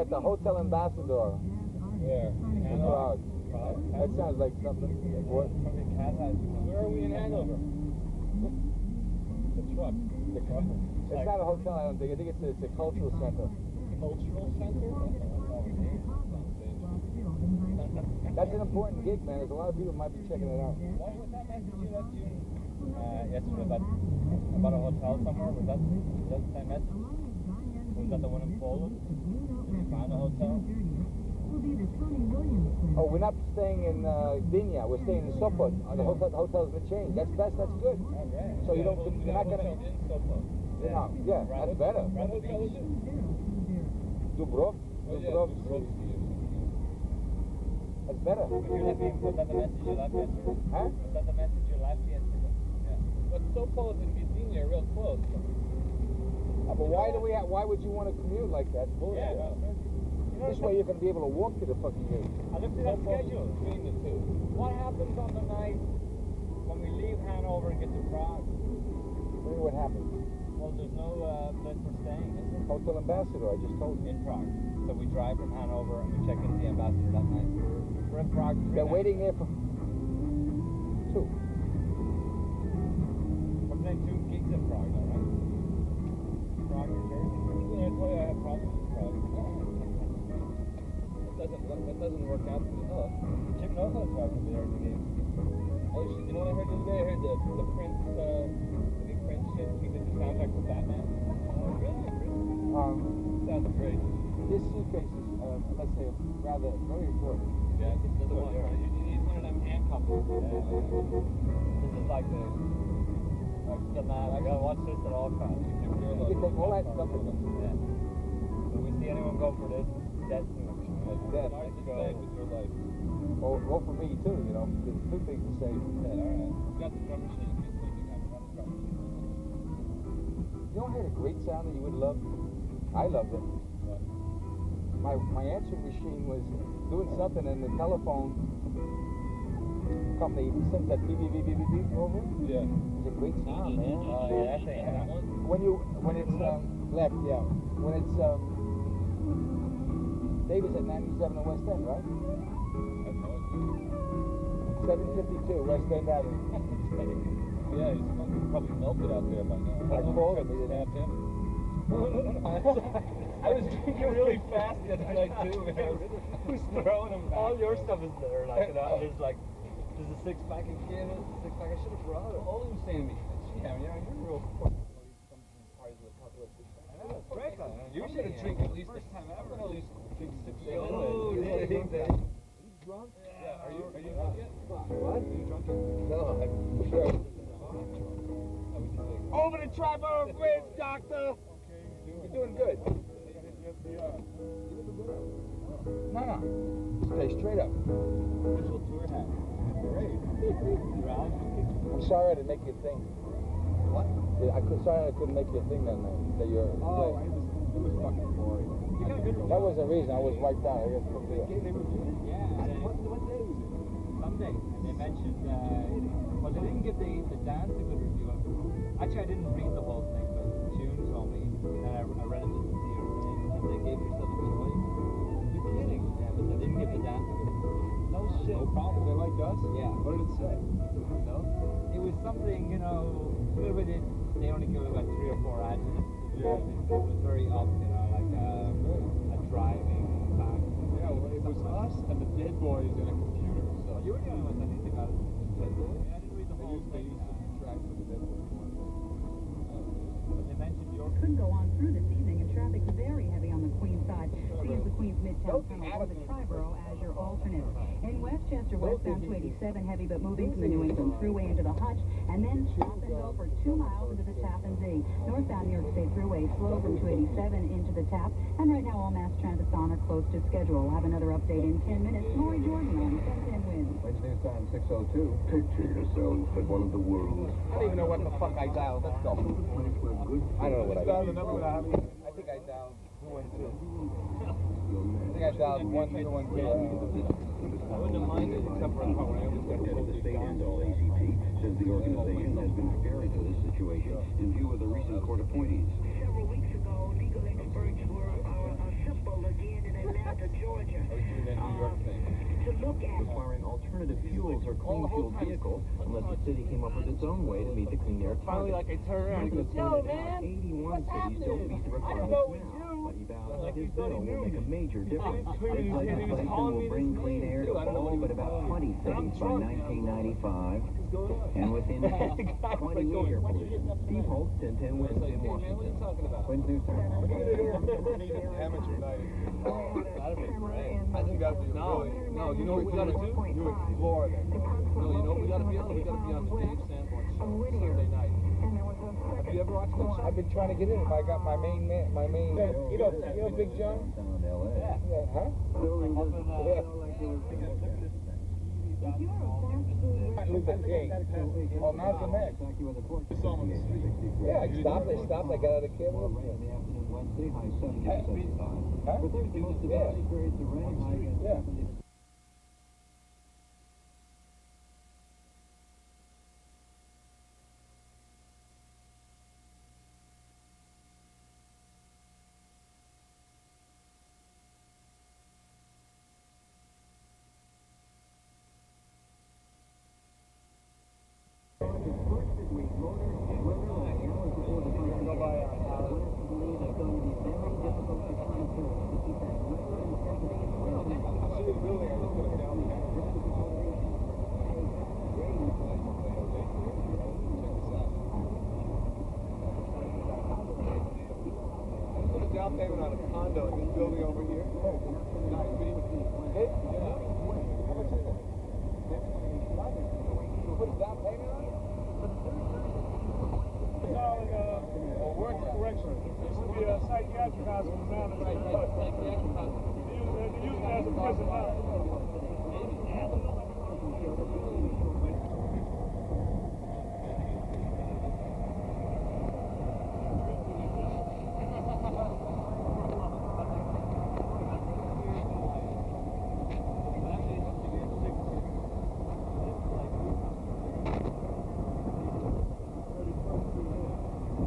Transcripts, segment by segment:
at the Hotel Ambassador. Where? In Prague. That sounds like something. What? Where are we in Hanover? The truck. It's not a hotel, I don't think. I think it's a cultural center. Cultural center? That's an important gig, man. There's a lot of people might be checking it out. What was that message you left June yesterday about a hotel somewhere? Was that the same message? Was that the one in Poland? Did you find a hotel? Oh, we're not staying in Gdynia. We're staying in Sopot. The hotel's been changed. That's best. That's good. Oh, right. So you don't. You're not gonna. In Sopot. Yeah, that's better. Dubrov. That's better. Was that the message you left yesterday? Huh? Was that the message you left yesterday? Yeah. But Sopot and Gdynia are real close. But why would you want to commute like that? Yeah. This way you're going to be able to walk to the fucking gig. I looked at that schedule between the two. What happens on the night when we leave Hanover and get to Prague? What happens? Well, there's no place for staying, is there? Hotel Ambassador, I just told you. In Prague. So we drive from Hanover and we check into the Ambassador that night. We're in Prague. They're waiting there for 2. We're playing 2 gigs in Prague, though, right? Prague, New Jersey. I told you I have problems with Prague. That doesn't work out for me. Oh, Jim knows how to talk to me there in the game. Oh shit, you know what I heard the other day? I heard the Prince, the big Prince shit. He did the soundtrack for Batman. Oh, really? Sounds great. This suitcase is, let's say, rather very important. Yeah, this is the one. You need one of them handcuffs. Yeah. This is like the man. I gotta watch this at all times. You can take all that stuff with them. Yeah. When we see anyone go for this, that's death. With your life. Or for me too, you know. There's 2 things to say. Yeah, alright. You got the drum machine. You have to run the drum machine. You know, I heard a great sound that you would love. I loved it. What? My answering machine was doing something, and the telephone company sends that beep beep beep beep beep over. Yeah. It's a great sound, man. Oh yeah, I think that one. When it's left, yeah. When it's David's at 97 on West End, right? 752 West End Avenue. Yeah, he's fucking probably melted out there by now. I called him. He Stabbed him. I was drinking really fast the other night too, man. Who's throwing them back? All your stuff is there, like, there's a 6-pack of gin, a 6-pack. I should have brought it. All he was saying to me, yeah, you're real quick. Great. You should have drank at least first time ever. At least drink 6 Oh, yeah. You drunk? Yeah. Are you drunk yet? What? Are you drunk yet? No, I'm sure. Over the Triborough Bridge, doctor. You're doing good. No. Stay straight up. Official tour hat. Great. I'm sorry I didn't make you think. What? Sorry I couldn't make you think that night. That you're. Oh, it was fucking boring. You got a good That was the reason. I was wiped out. I guess. Yeah. What day was it? Sunday. They mentioned, well, they didn't give the dance a good review. Actually, I didn't read the whole thing, but June told me, and I read it in the theater thing, and they gave yourself a choice. You're kidding. Yeah, but they didn't give the dance a good review. No shit. No problem. They liked us? Yeah. What did it say? No? It was something, you know, a little bit, they only give it about 3 or 4 adjectives. Yeah. It was very up, you know, like a driving back. Yeah, well, it was us and the Dead Boys in a computer. So you were the only ones that didn't think about it. Dead Boys? Yeah, I didn't read the whole thing. They used to track for the Dead Boys. But they mentioned your... Couldn't go on through this evening, and traffic's very heavy on the Queens side. So use the Queens Midtown Tunnel or the Triborough as your alternate. In Westchester, westbound 287, heavy but moving from the New England Thruway into the Hutch, and then stop and go for 2 miles into the Tappan Zee. Northbound New York State Thruway slow from 287 into the Tap, and right now all mass transits on are close to schedule. We'll have another update in 10 minutes. Lori Jordan on 10 Wins. Wednesday time 6:02. Picture yourself at one of the world's. I don't even know what the fuck I dialed. Let's go. I don't know what I dialed. I think I dialed 212. I think I dialed 1212. I wouldn't have minded except for the part when I always got to The state and all ACP says the organization has been preparing for this situation in view of the recent court appointees. Several weeks ago, legal experts were a symbol Louisville again in Atlanta, Georgia. To look at requiring alternative fuels or clean fuel vehicles unless the city came up with its own way to meet the clean air target. Finally, like I turn around and he goes, Yo, man, 81 cities don't meet the requirements now, but he vows his bill will make a major difference. This legislation will bring clean air to all but about 20 cities by 1995, and within 20 years air pollution. Steve Holt, 1010 Wins in Washington. Wins News Time. Amateur night. I think that'd be really... No, you know what we gotta do? You explore that. No, you know what we gotta be on? We gotta be on the Dave Sanborn show Sunday night. Have you ever watched that show? I've been trying to get in. I got my main man, you know Big John? Yeah. Yeah, huh? Luther King. Oh, Malcolm X. Yeah, I stopped. I got out of the cab. Huh? Yeah. Down payment on a condo in this building over here. Nice. Hey? Yeah. How much is it? You put a down payment on it? It's all a word correction. This would be a psychiatric hospital now. Right, psychiatric hospital. They use it as a prison now.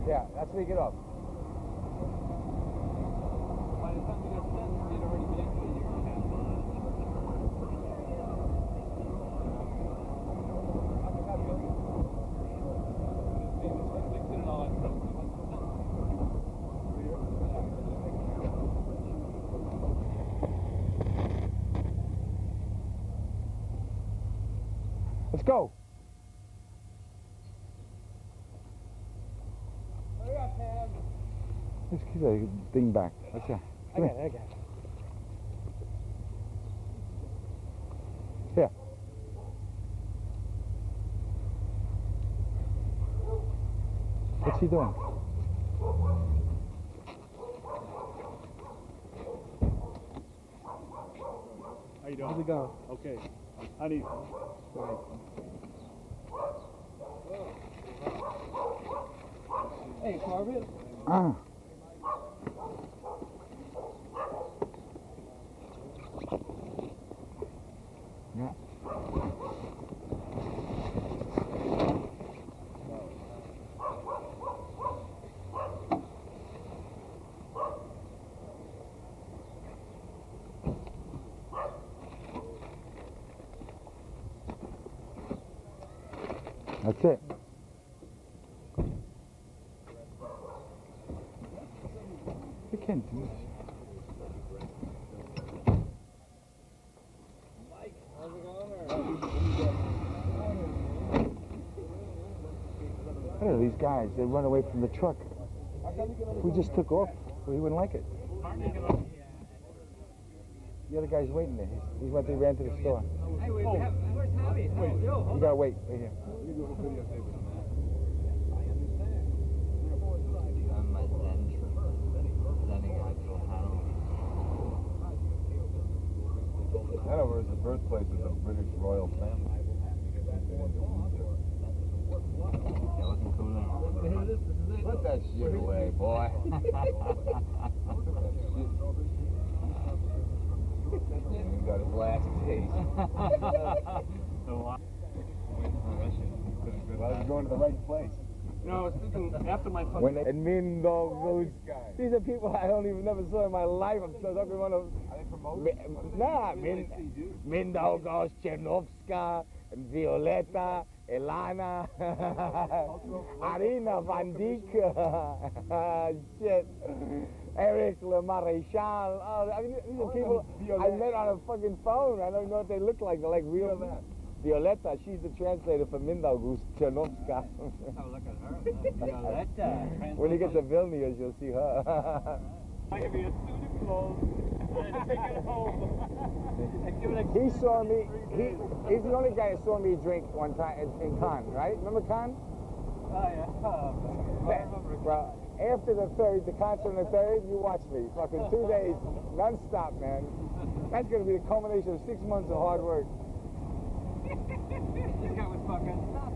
Yeah, that's where you get off. By the time you got sentenced, you'd already been into a year and a half. Convicted and all that stuff. Let's go. Let's keep that thing back. Let's go. I got it. Here. What's he doing? How you doing? How's it going? Okay. I need. Hey, Corbett. Yeah. That's it. You can't do this. I don't know, these guys, they run away from the truck. If we just took off, we wouldn't like it. The other guy's waiting there. He ran to the store. Hey, wait, where's Tommy? Oh, Joe, You gotta wait right here. Hanover is the birthplace of the British royal family. Put that shit away, boy. You got his last taste. Well, you're going to the right place. You know, I was thinking after my fucking... When and Mindogos. These are people I don't even never saw in my life. I'm so talking about them. Are they promoted? Nah, Mindogos, Chernovska, Violeta, Elana, Arina Van Dijk, shit, Eric Le Maréchal. Oh, I mean, these are people I met on a fucking phone. I don't know what they look like. They're like real. Violeta, she's the translator for Mindaugus Chernovska. Oh, look at her. Violeta. When you get to Vilnius, you'll see her. I give you a suit of clothes and take it home. He saw me, he's the only guy who saw me drink one time in Cannes, right? Remember Cannes? Oh, yeah. Well, after the concert on the third, you watch me. Fucking 2 days, non-stop, man. That's going to be the culmination of 6 months of hard work. This guy was fucking nuts.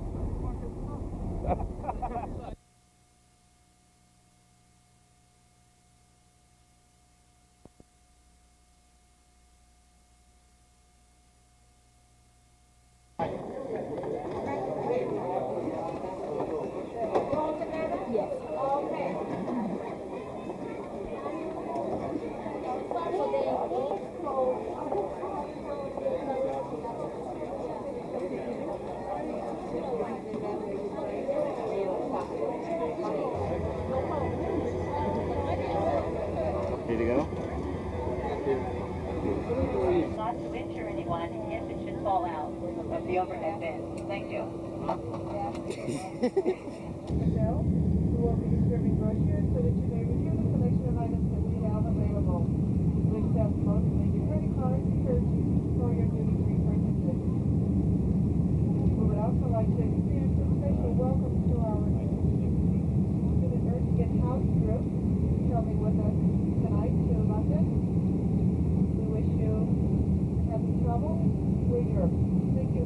Ready to go? Not to injure anyone if it should fall out of the overhead bin. Thank you. Michelle, who will be distributing brochures so that you may review the selection of items that we have available. We accept most major credit cards for your duty-free purchases. We would also like to extend a special welcome to our student urgent house group coming with us tonight to London. We wish you happy travel with Europe. Thank you.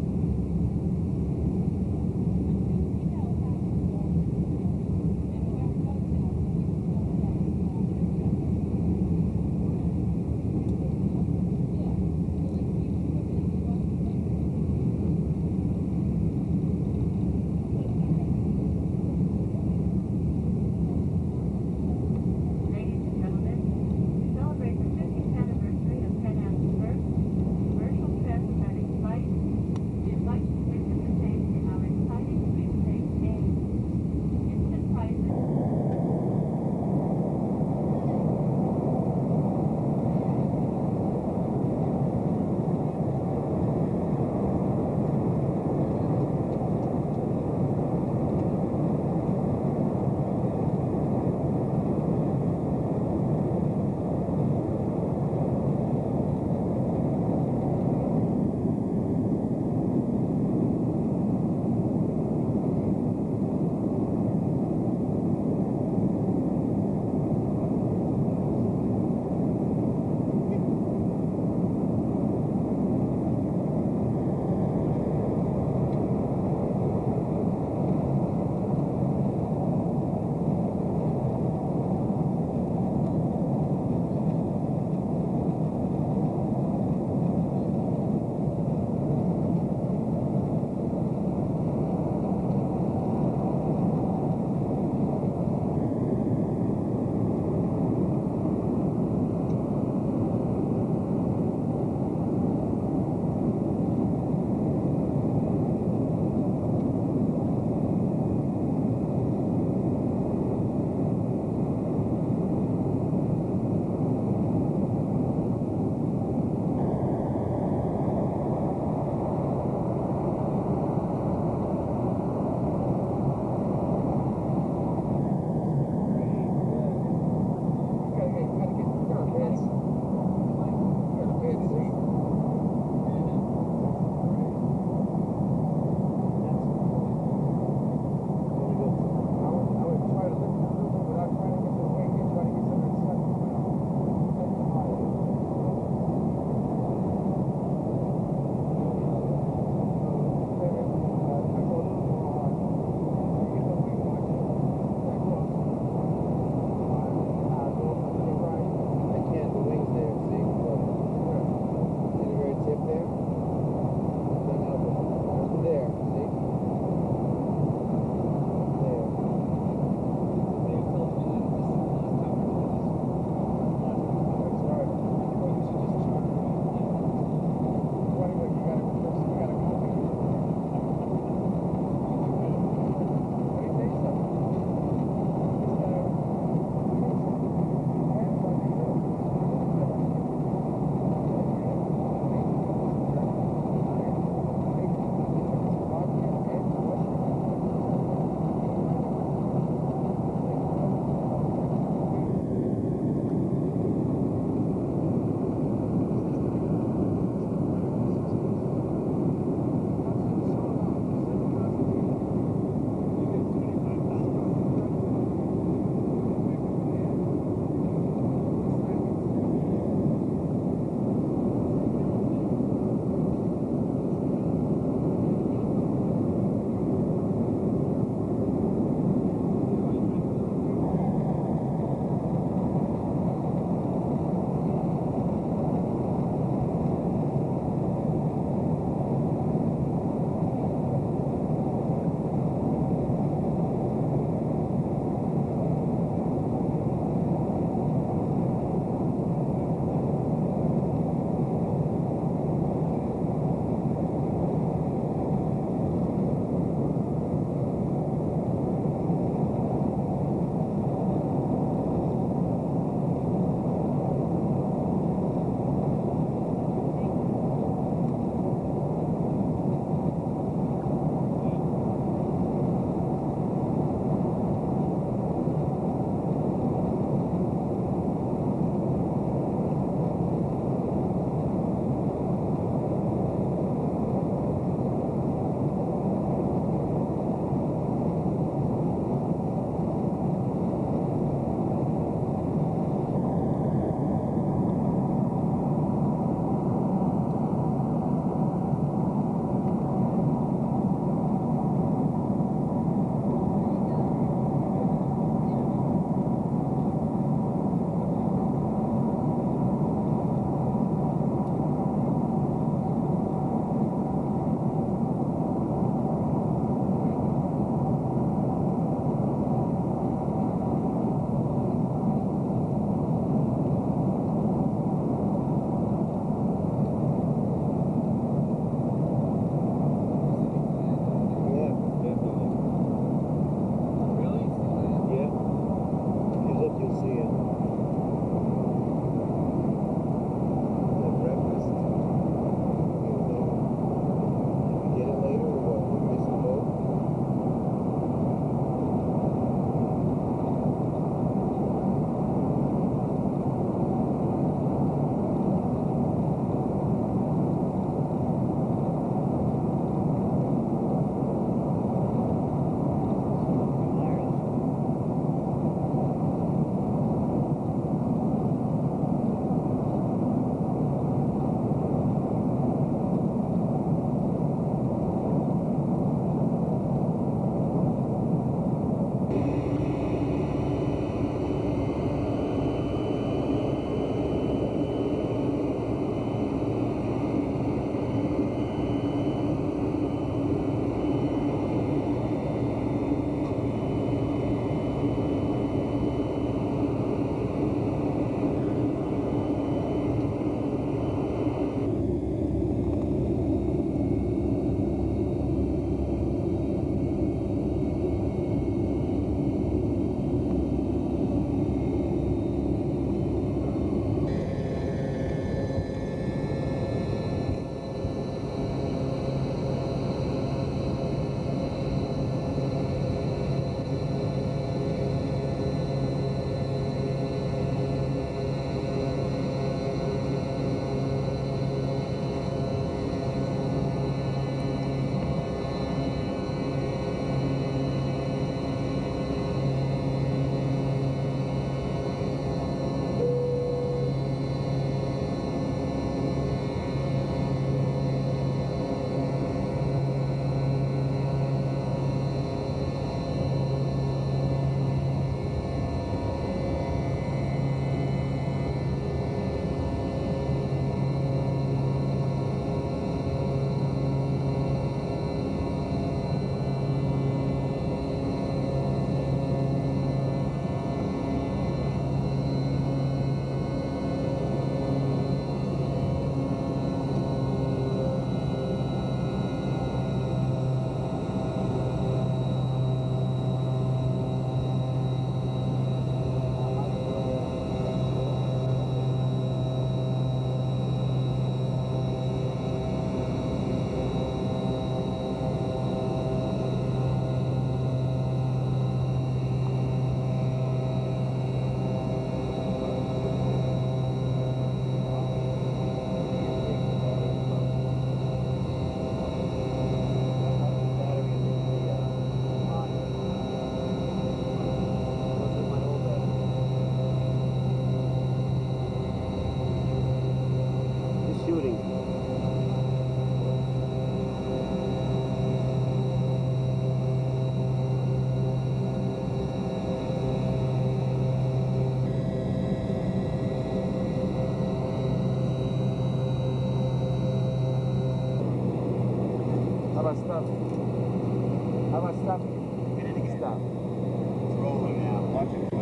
stop. It's rolling now. Watch it.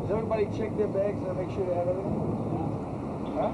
Does everybody check their bags and make sure they have everything? Huh?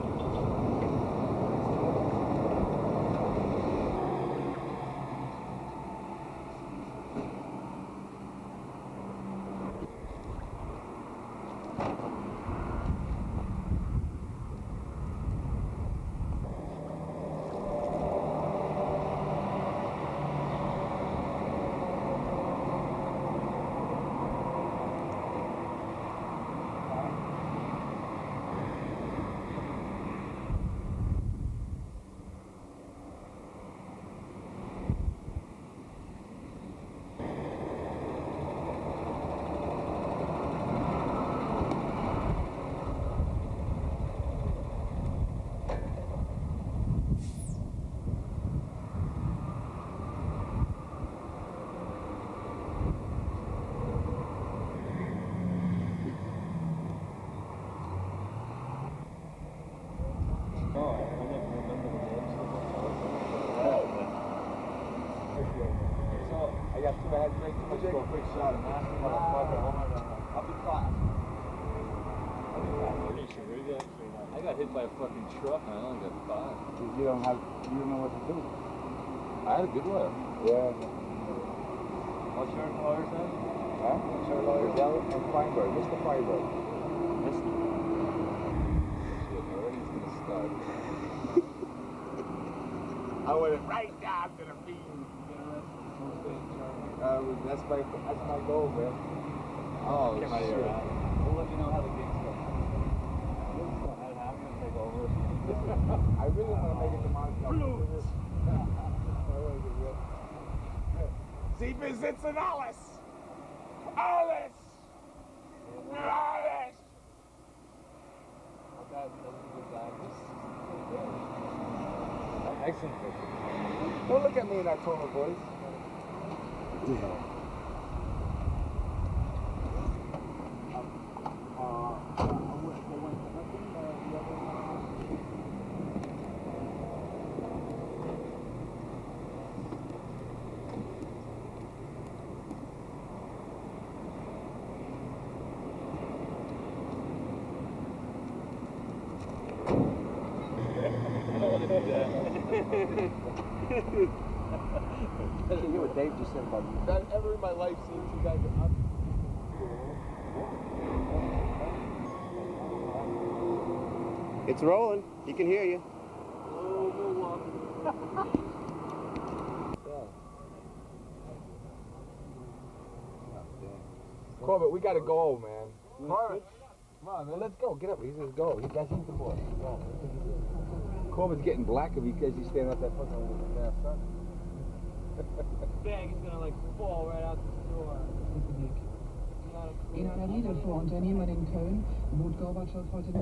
I got hit by a fucking truck and I only got 5. You don't know what to do. I had a good one. Yeah. What's your lawyer's name? Huh? What's your lawyer's name? And Feinberg, Mr. Feinberg. Mr. Shit, already it's gonna start. I went right down to the feet. That's my goal, man. Oh, Get my shit. ear out. We'll let you know how the game's going. I'd have to take over. I really want to make it to Montreal. Sie besitzen alles! Alles! Alles! Excellent. Don't look at me in that tone of voice. I can hear what Dave just said about you. Not ever in my life seen two guys up. It's rolling. He can hear you. Corbett, we gotta go, man. Corbett, come on, man. Let's go. Get up. He says go. He's the boy. Go. Corbett's getting blacker because he's standing up that fucking sun. Bag is gonna like fall right out the door. In einer Rede vor Unternehmern in Köln bot Gorbatschow heute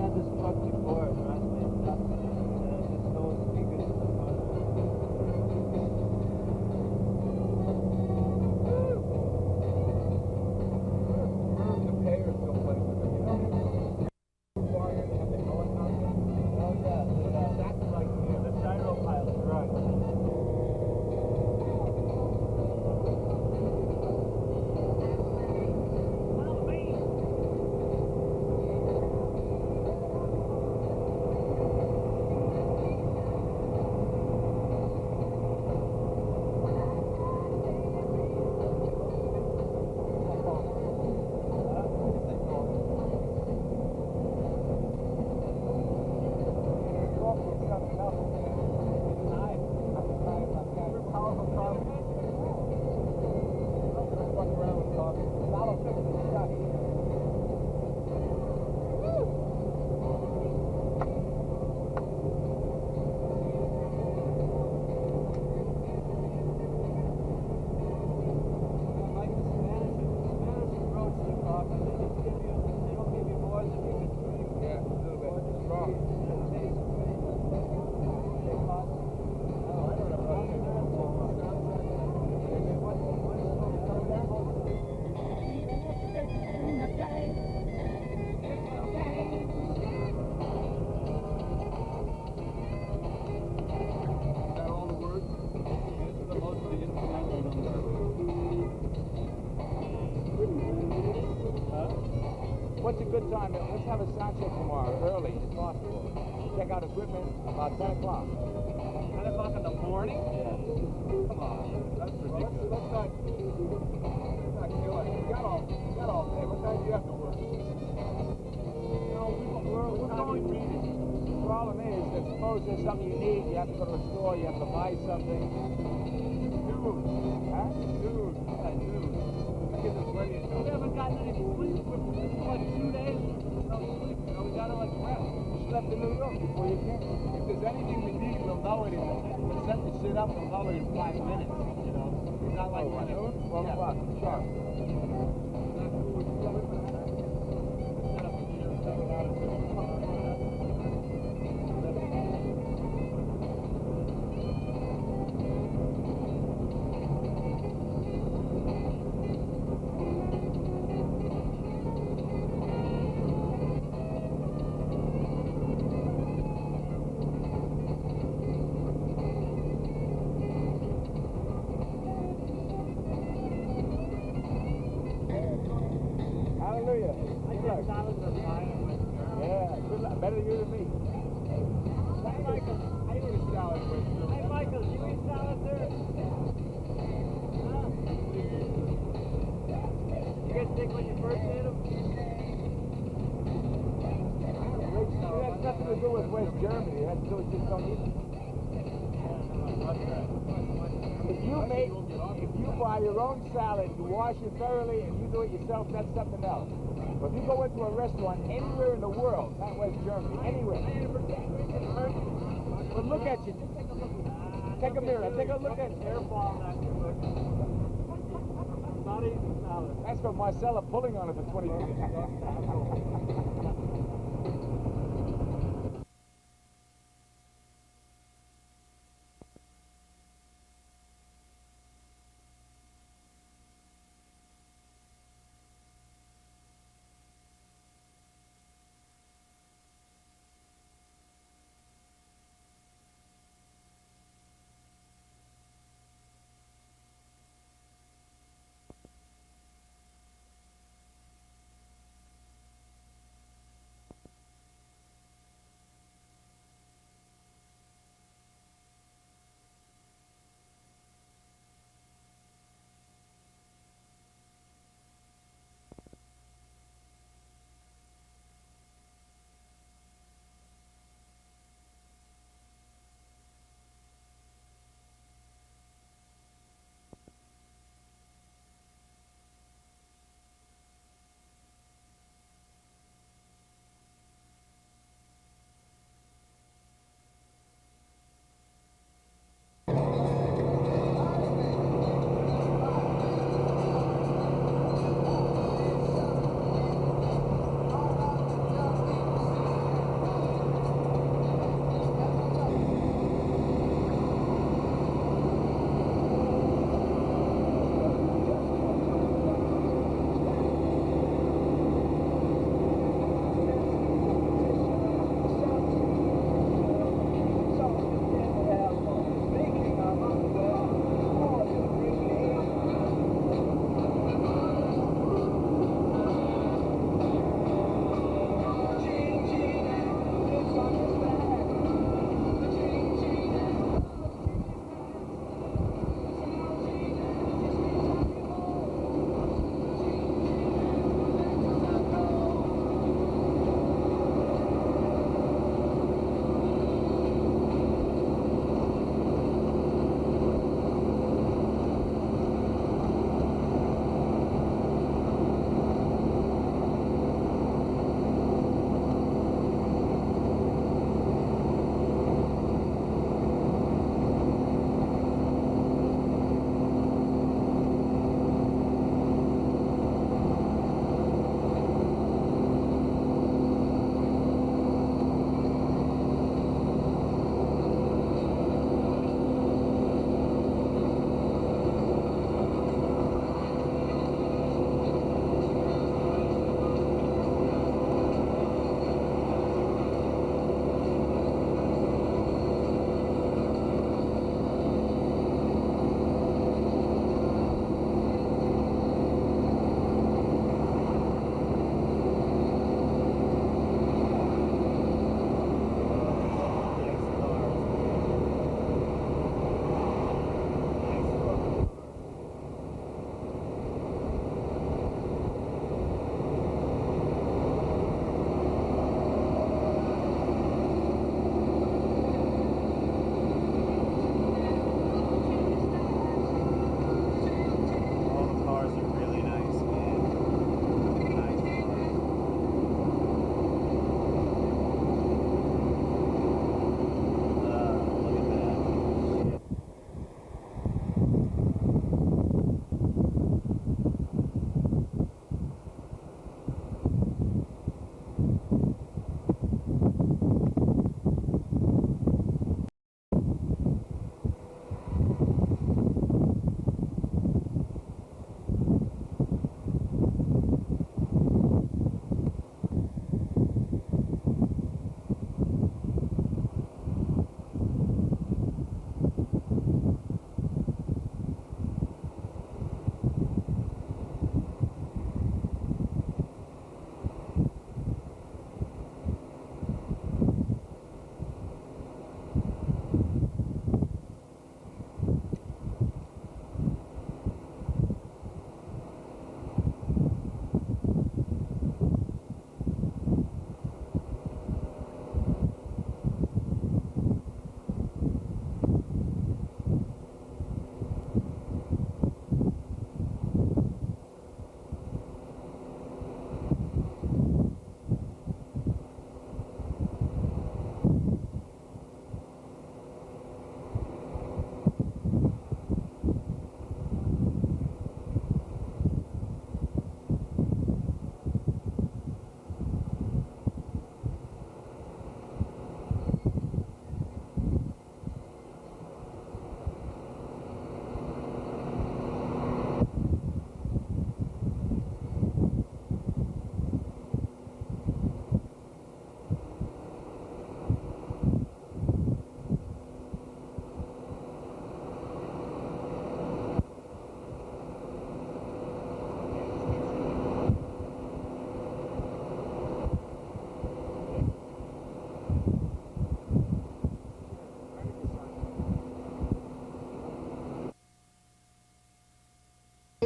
Had this truck before, it reminds me of that. There's no speakers in the front. The payers don't play with them, you know? That's right here, the gyro pilot, right. what's a good time? Let's have a sound check tomorrow, early, if possible. Check out equipment about 10 o'clock. 10 o'clock in the morning? Yeah. Come on, that's ridiculous. Let's not kill it. We got all day. What time do you have to work? We're going reading. The problem is that suppose there's something you need, you have to go to a store, you have to buy something. Dude. Huh? Dude. Yeah, dude. That gives us plenty of time. We haven't gotten any sleep for like 2 days. No sleep. You know, we gotta like rest. You slept in New York before you came. If there's anything we need, we'll know it. We'll set the shit up, we'll know it in 5 minutes, you know? It's not like Oh, noon? 12 o'clock, sharp. Hallelujah. Good luck. Yeah, good luck. Better you than me. Hey, Michael. I need a salad with you. Hey, Michael, you eat salad there? Huh? You get sick when you first ate them? It has nothing to do with West Germany. It has to do with just don't eat them. If you buy your own salad, you wash it thoroughly, and you do it yourself, that's something else. But if you go into a restaurant anywhere in the world, not West Germany, anywhere, but look at you. Take a mirror. Take a look at you. Not eating salad. That's from Marcella pulling on it for 20 minutes.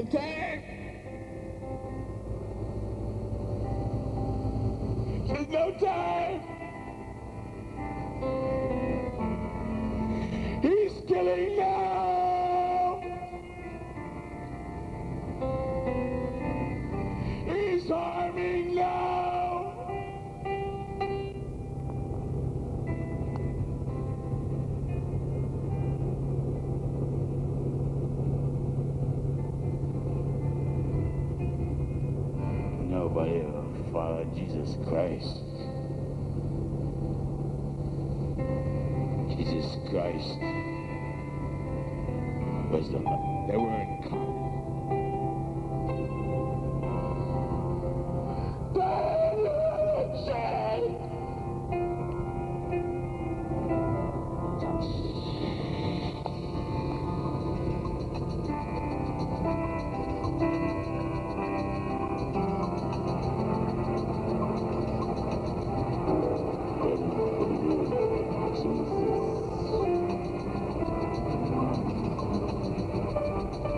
Attack! There's no time! He's killing now! He's harming now! Nobody will follow Jesus Christ. Jesus Christ was the love. They were incarnate.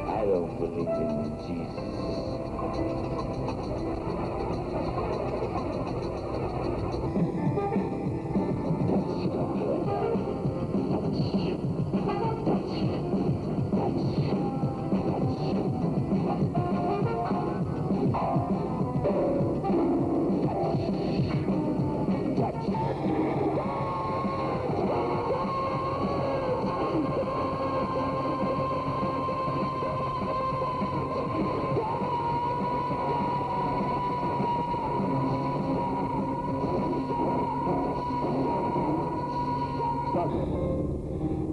I don't believe in Jesus.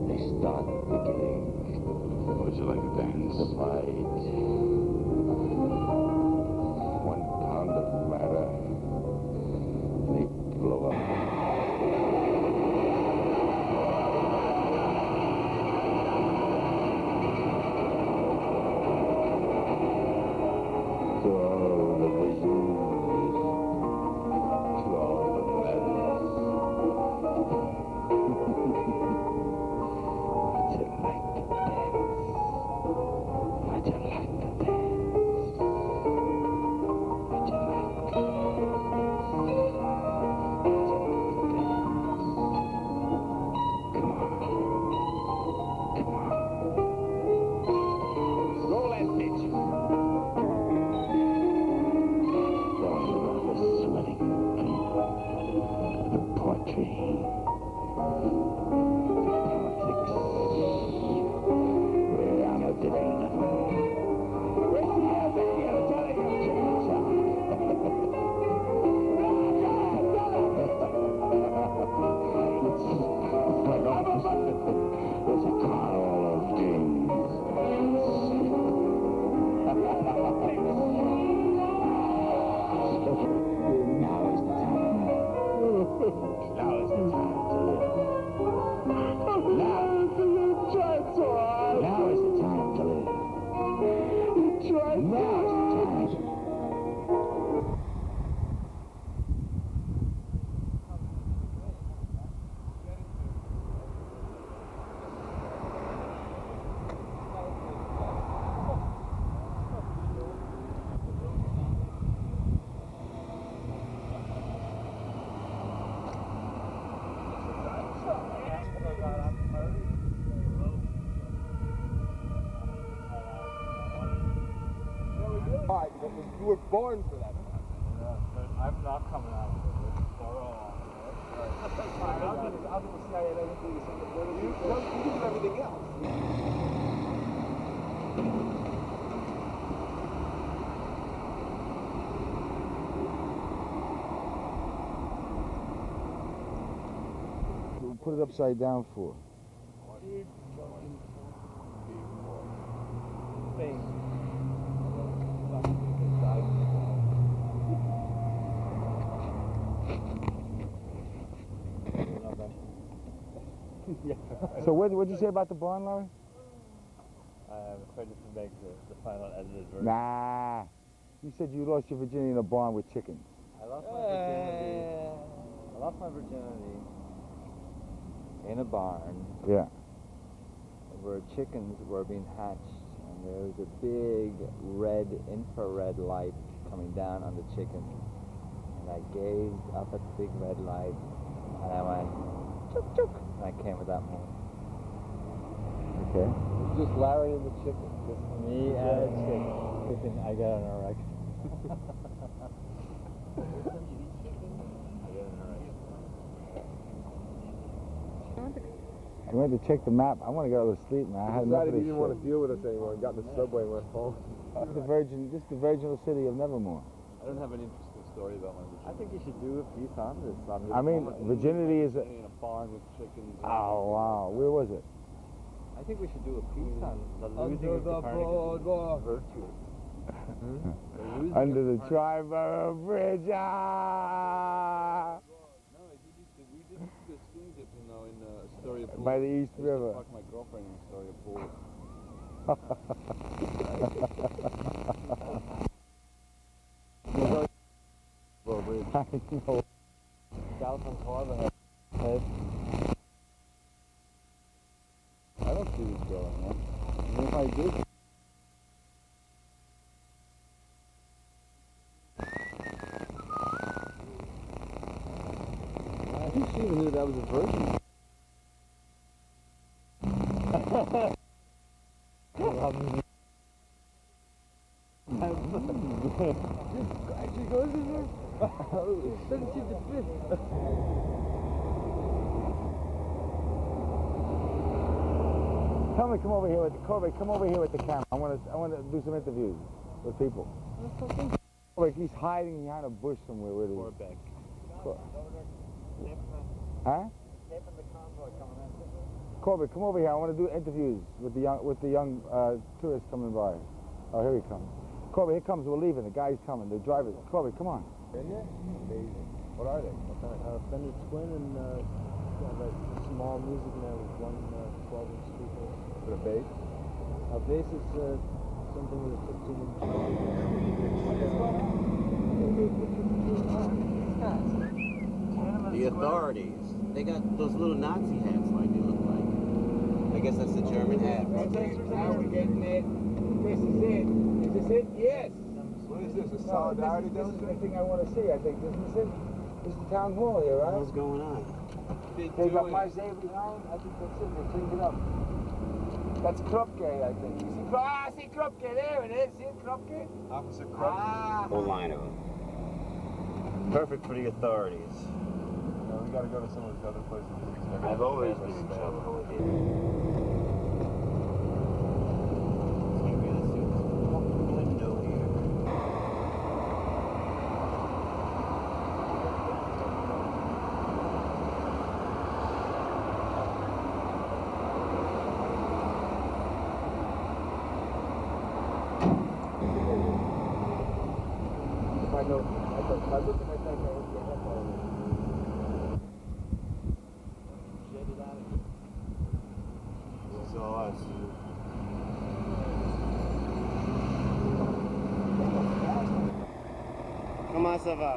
They start beginning. Would you like to dance? The fight. 1 pound of matter. They blow up. To all the visions, to all the madness. Would you like to dance? Would you like to dance? Would you like to Come on. Come on. Roll that bitch. Going around the sweating the poetry. Politics. We're on a different level. Where's the other? You gotta tell it, you chicken shop. There's a carnival of dreams. Now is the time. Now is the time to live. Now is the time to live. Now is the time to live. Now is the time. You were born for that. Yeah, but I'm not coming out of it. Far off. That's fine. I'll do the CIA. They can do the same. You can do everything else. Put it upside down for. So what'd you say about the barn, Larry? I'm afraid to make the final edited version. Nah. You said you lost your virginity in a barn with chickens. I lost my virginity. I lost my virginity in a barn Yeah. where chickens were being hatched and and there was a big red infrared light coming down on the chicken. And I gazed up at the big red light, and I went, chook, chook, and I came with that moment. Okay. It's just Larry and the chicken. Just me and the chicken. I got an erection. I went to check the map. I want to go to sleep, man. I had enough of this He didn't want to deal with us anymore. He got in the subway and went home. This is the virginal city of Nevermore. I don't have an interesting story about my virginity. I think you should do a piece on this. I mean, virginity is in a barn with chickens. Oh, wow. Where was it? I think we should do a piece on the losing of Copernicus' virtue. Under the Triborough Bridge. Ah! No, we did the swing dip, you know, in Astoria Pool. By the East River. I fucked my girlfriend in Astoria Pool. I know. South Harbor. I don't see this going, man. And if I did, I think she even knew that was a virgin. Actually goes in there. It doesn't seem to fit. Tell me, come over here with Corbett. Come over here with the camera. I want to do some interviews with people. Corbett, he's hiding behind a bush somewhere. Where is he? Corbeck. Huh? Corbett, come over here. I want to do interviews with the young tourists coming by. Oh, here he comes. Corbett, here comes. We're leaving. The guy's coming. The driver. Corbett, come on. Amazing. What are they? Fender Twin and a small music man with one 12-inch speaker. For the bass? Our bass is something with a 15-inch. The authorities, they got those little Nazi hats like they look like. I guess that's the German hat. Now we're getting it. This is it. Is this it? Yes. What is this? A solidarity This is the demonstration? thing I want to see, I think. Isn't this it? This is the town hall here, right? What's going on? They got my Zay behind. I think that's it. They cleaned it up. That's Krupke, I think. I see Krupke. There it is. See it, Krupke? Officer Crook. Ah. Whole line of them. Perfect for the authorities. No, we gotta go to some of these other places. I've always been in trouble. I look at my thing, I would get that one. This is all I see. Comment ça va?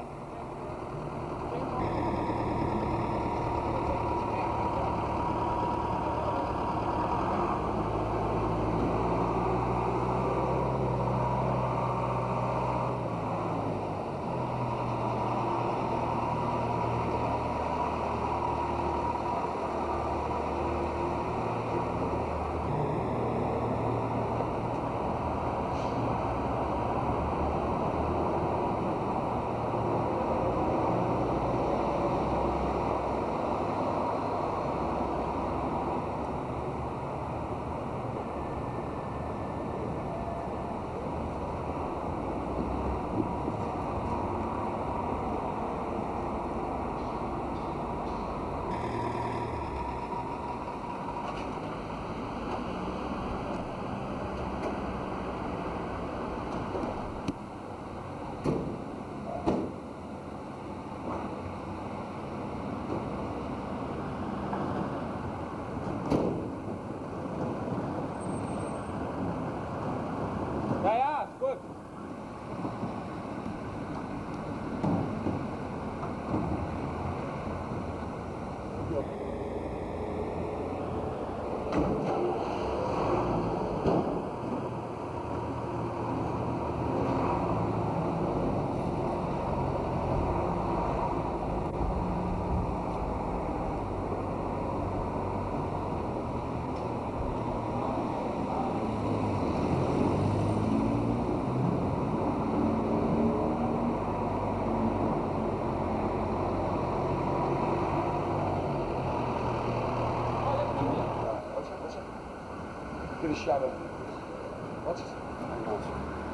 Get a shot of it.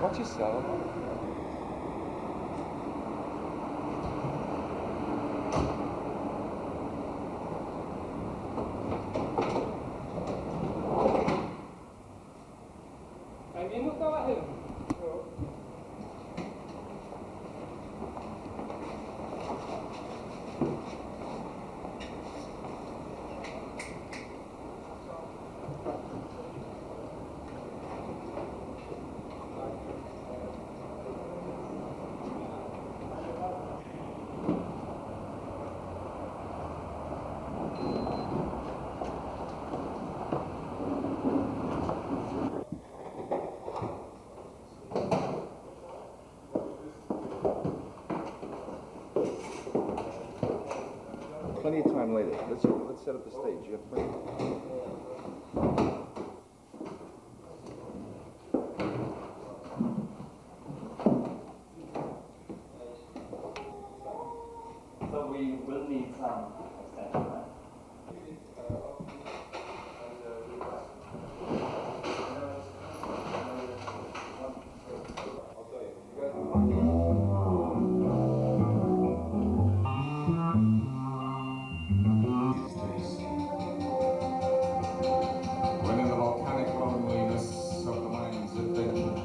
Watch yourself. Ahí no estaba él. Plenty of time later. Let's set up the stage. You have plenty. So we will need some extension, right? When in the volcanic loneliness of the mind's adventure,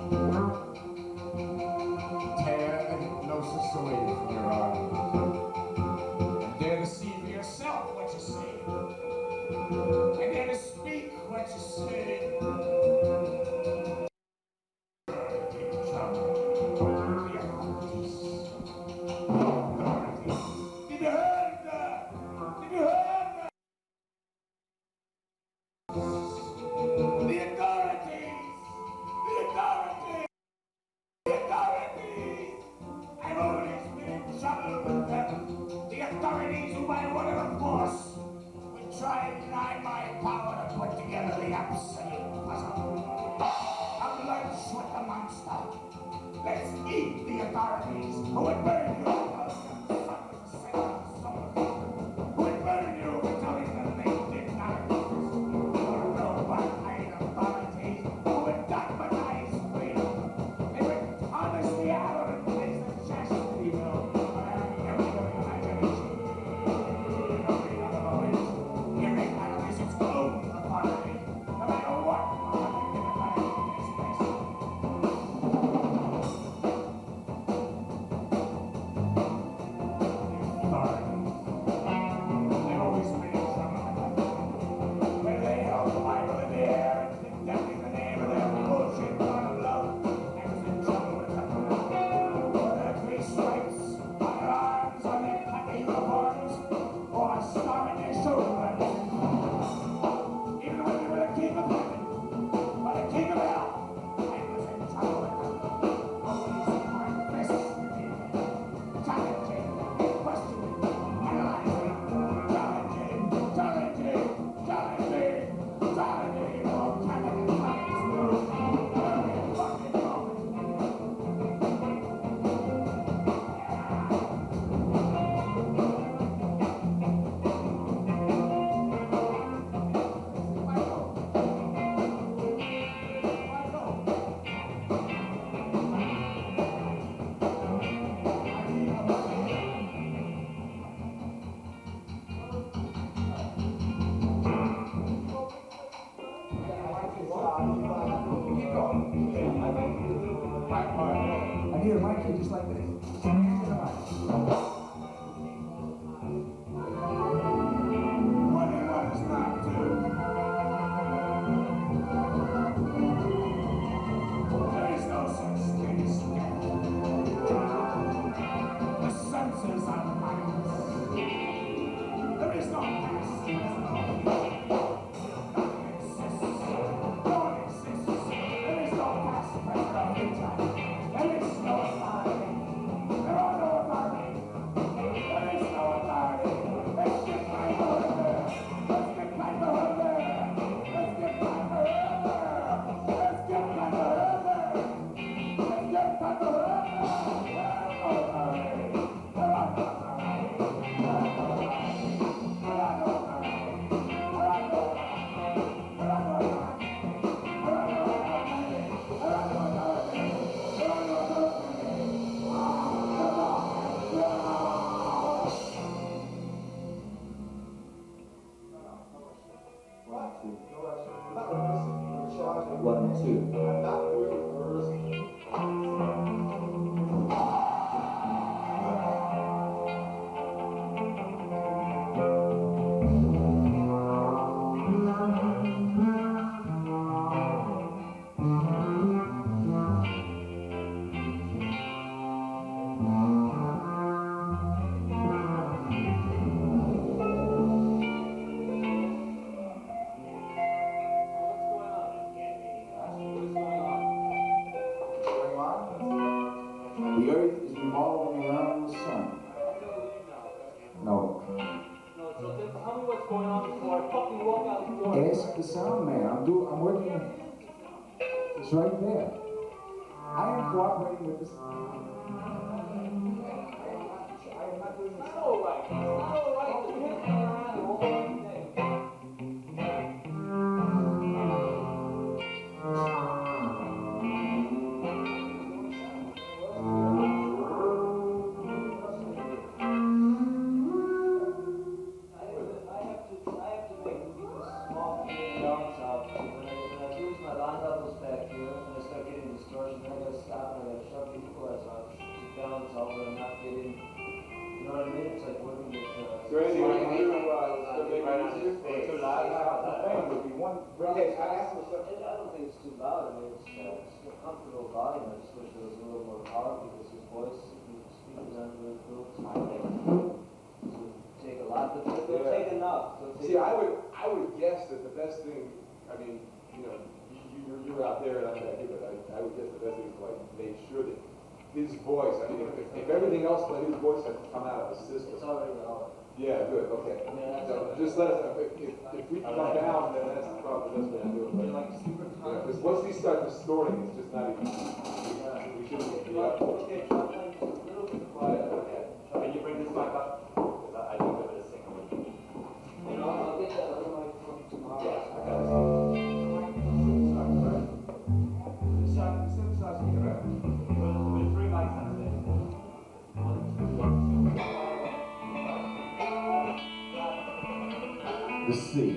tear the hypnosis away from your arms, and dare to see for yourself what you see, and dare to speak what you say. Did you heard that? Did you heard that? The authorities! The authorities! The authorities! I've always been in trouble with them. The authorities who by whatever force would try and deny my power to put together the absolute puzzle. 1, 2. The earth is revolving around the sun. No. So tell me what's going on before I fucking walk out the door. Ask the sound man. I'm working. It's right there. I am cooperating with this. It's not all right. It's not all right to be hanging around all day. Comfortable volume. I just wish there was a little more power because his voice, his speakers aren't really built to take a lot, but they'll take enough. See, I would guess that the best thing, I mean, you know, you're out there and I'm not here, but I would guess the best thing is like make sure that his voice, I mean, if everything else but his voice has to come out of the system. It's already out. Yeah, good, okay. So just let us know. If we come down, then that's the problem. That's what I'm doing. Like super Because once we start distorting, it's just not even. We shouldn't be up. Okay, try playing just a little bit quieter. Okay. Can you bring this mic up? Because I think of it as singing. You know, I'll get that other mic from tomorrow. Yeah, I got it. With 3 mics on stage. The sea.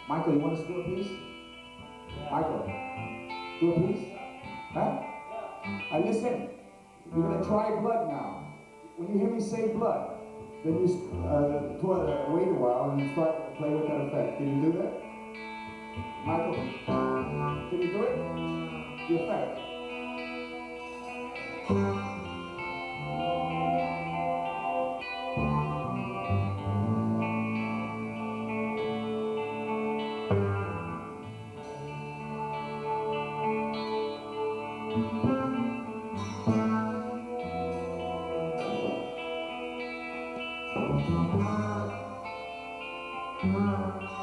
Michael, you want us to do a piece? Michael, do a piece? Huh? Listen, you're going to try blood now. When you hear me say blood, then you wait a while and start to play with that effect. Can you do that? Michael, can you do it? The effect.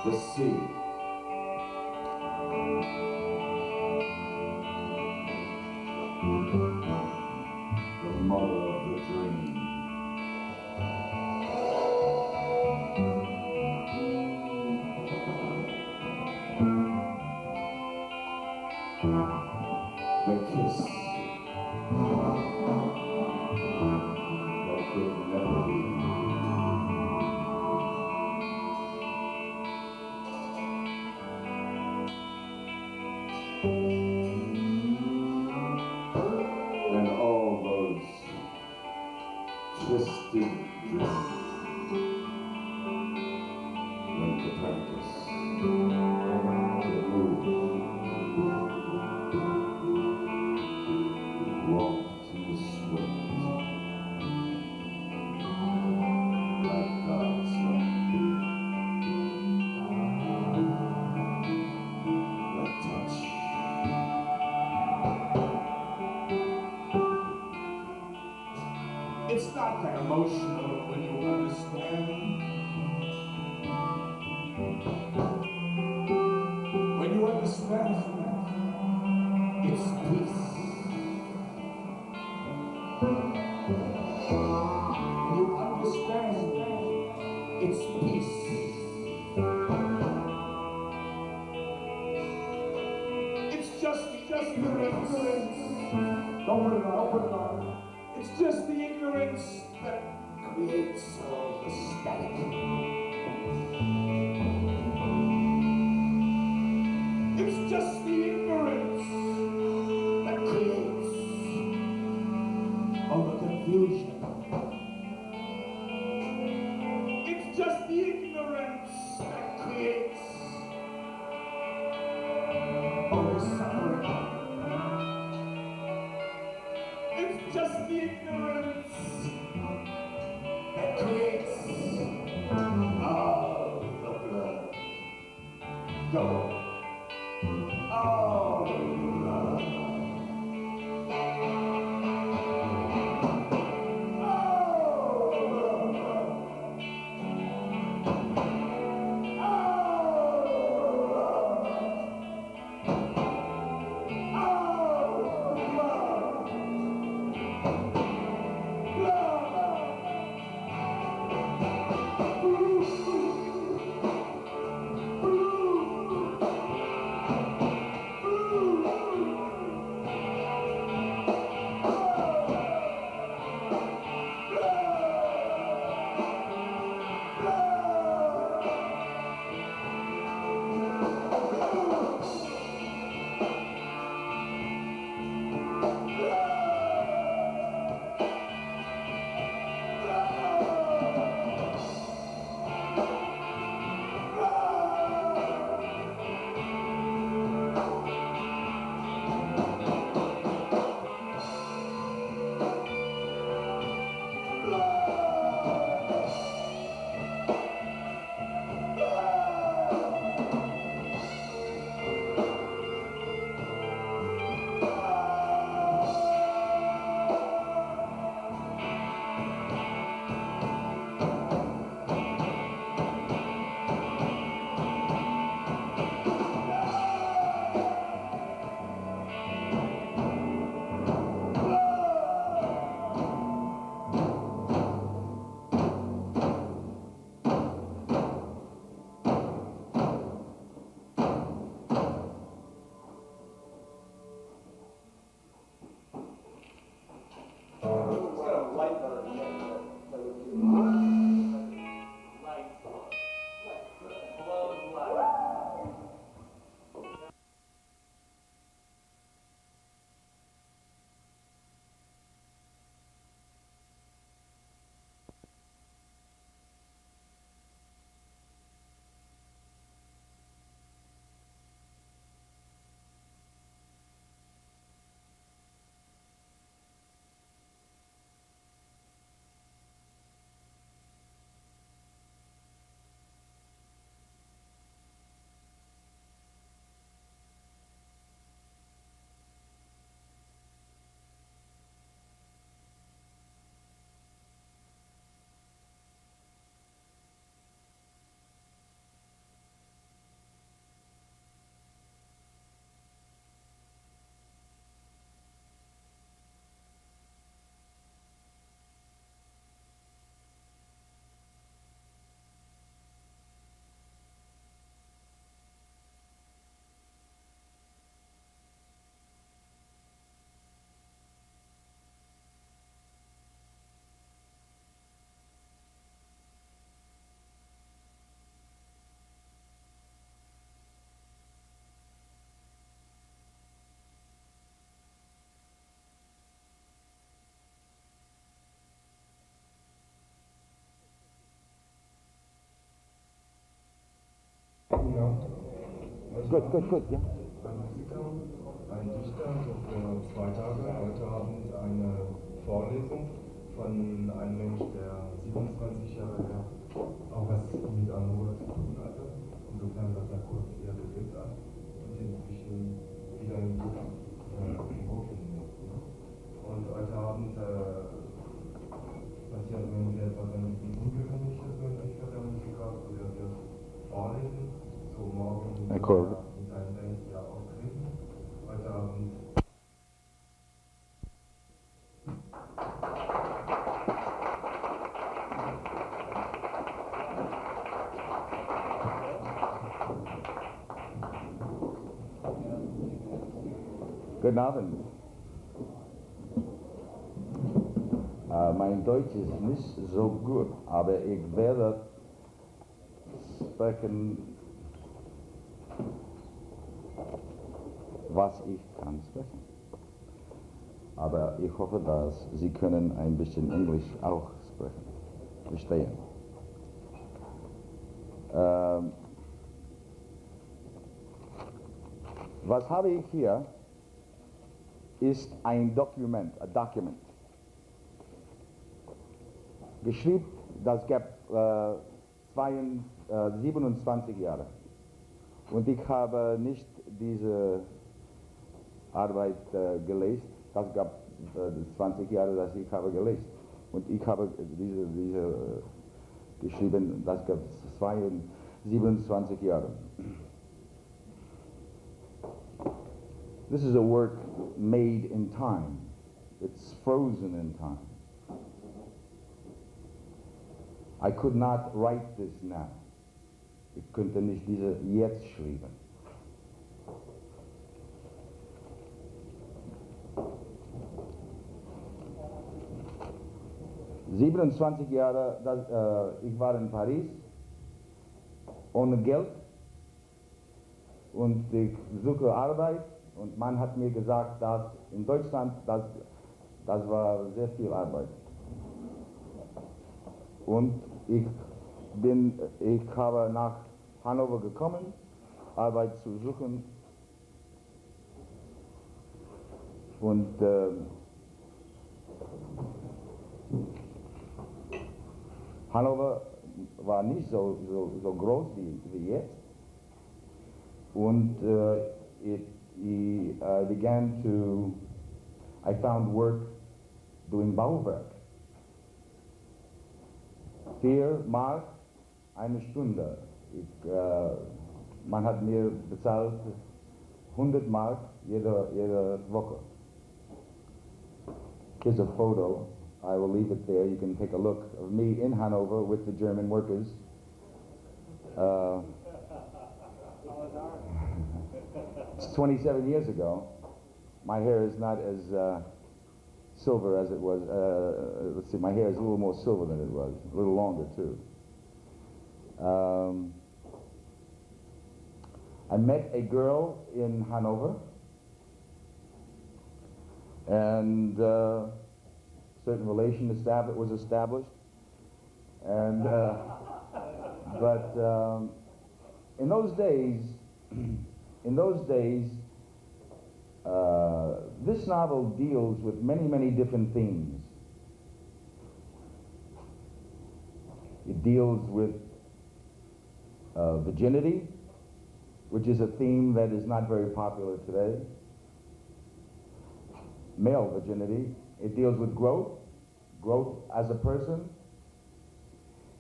The sea. The mother of the dream. The kiss. That could never be. And all those twisted dreams when Copernicus walked in the swift like God's like touch. It's not that emotional when you understand. When you understand, it's peace. When you understand, it's peace. It's just ignorance. Don't put it on. It's just the ignorance that creates all the static. Go. Oh, love. Gut, ja. Ein Musiker, ein Dichter, so für 2 Tage, heute Abend eine Vorlesung von einem Mensch, der 27 Jahre her auch was mit Hannover zu tun hatte. Insofern wird er kurz hier gelebt hat und inzwischen wieder in Beruf lebt. Und heute Abend passiert irgendwie etwas ein bisschen Ungewöhnliches für den Musiker, also er wird vorlesen. So morgen mit seinem Band ja auftreten. Heute Abend. Guten Abend. Mein Deutsch ist nicht so gut, aber ich werde sprechen, was ich kann sprechen. Aber ich hoffe, dass Sie können ein bisschen Englisch auch sprechen, verstehen. Was habe ich hier, ist ein Dokument, geschrieben, das gab 27 Jahre. Und ich habe nicht diese Arbeit gelesen. Das gab 20 Jahre, dass ich habe gelesen. Und ich habe diese geschrieben, das gab 27 Jahre. This is a work made in time. It's frozen in time. I could not write this now. Ich könnte nicht diese jetzt schreiben. ...27 Jahre, ich war in Paris, ohne Geld, und ich suche Arbeit, und man hat mir gesagt, dass in Deutschland, das war sehr viel Arbeit. Und ich habe nach Hannover gekommen, Arbeit zu suchen, und Hannover war nicht so groß wie jetzt, und I found work doing Bauwerk. 4 Mark eine Stunde. Man hat mir bezahlt 100 Mark jede Woche. Here's a photo. I will leave it there. You can take a look of me in Hanover with the German workers. It's 27 years ago. My hair is not as silver as it was. Let's see, my hair is a little more silver than it was, a little longer too. I met a girl in Hanover, and certain relation was established, and but in those days, this novel deals with many different themes. It deals with virginity, which is a theme that is not very popular today. Male virginity. It deals with growth as a person.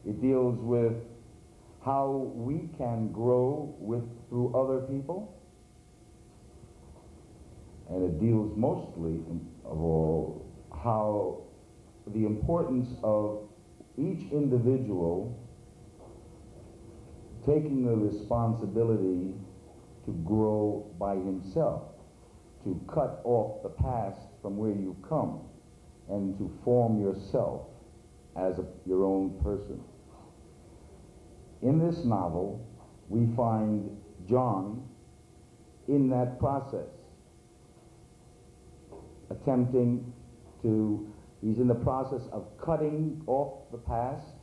It deals with how we can grow through other people. And it deals mostly of all how the importance of each individual taking the responsibility to grow by himself, to cut off the past from where you come, and to form yourself as your own person. In this novel, we find John in that process, he's in the process of cutting off the past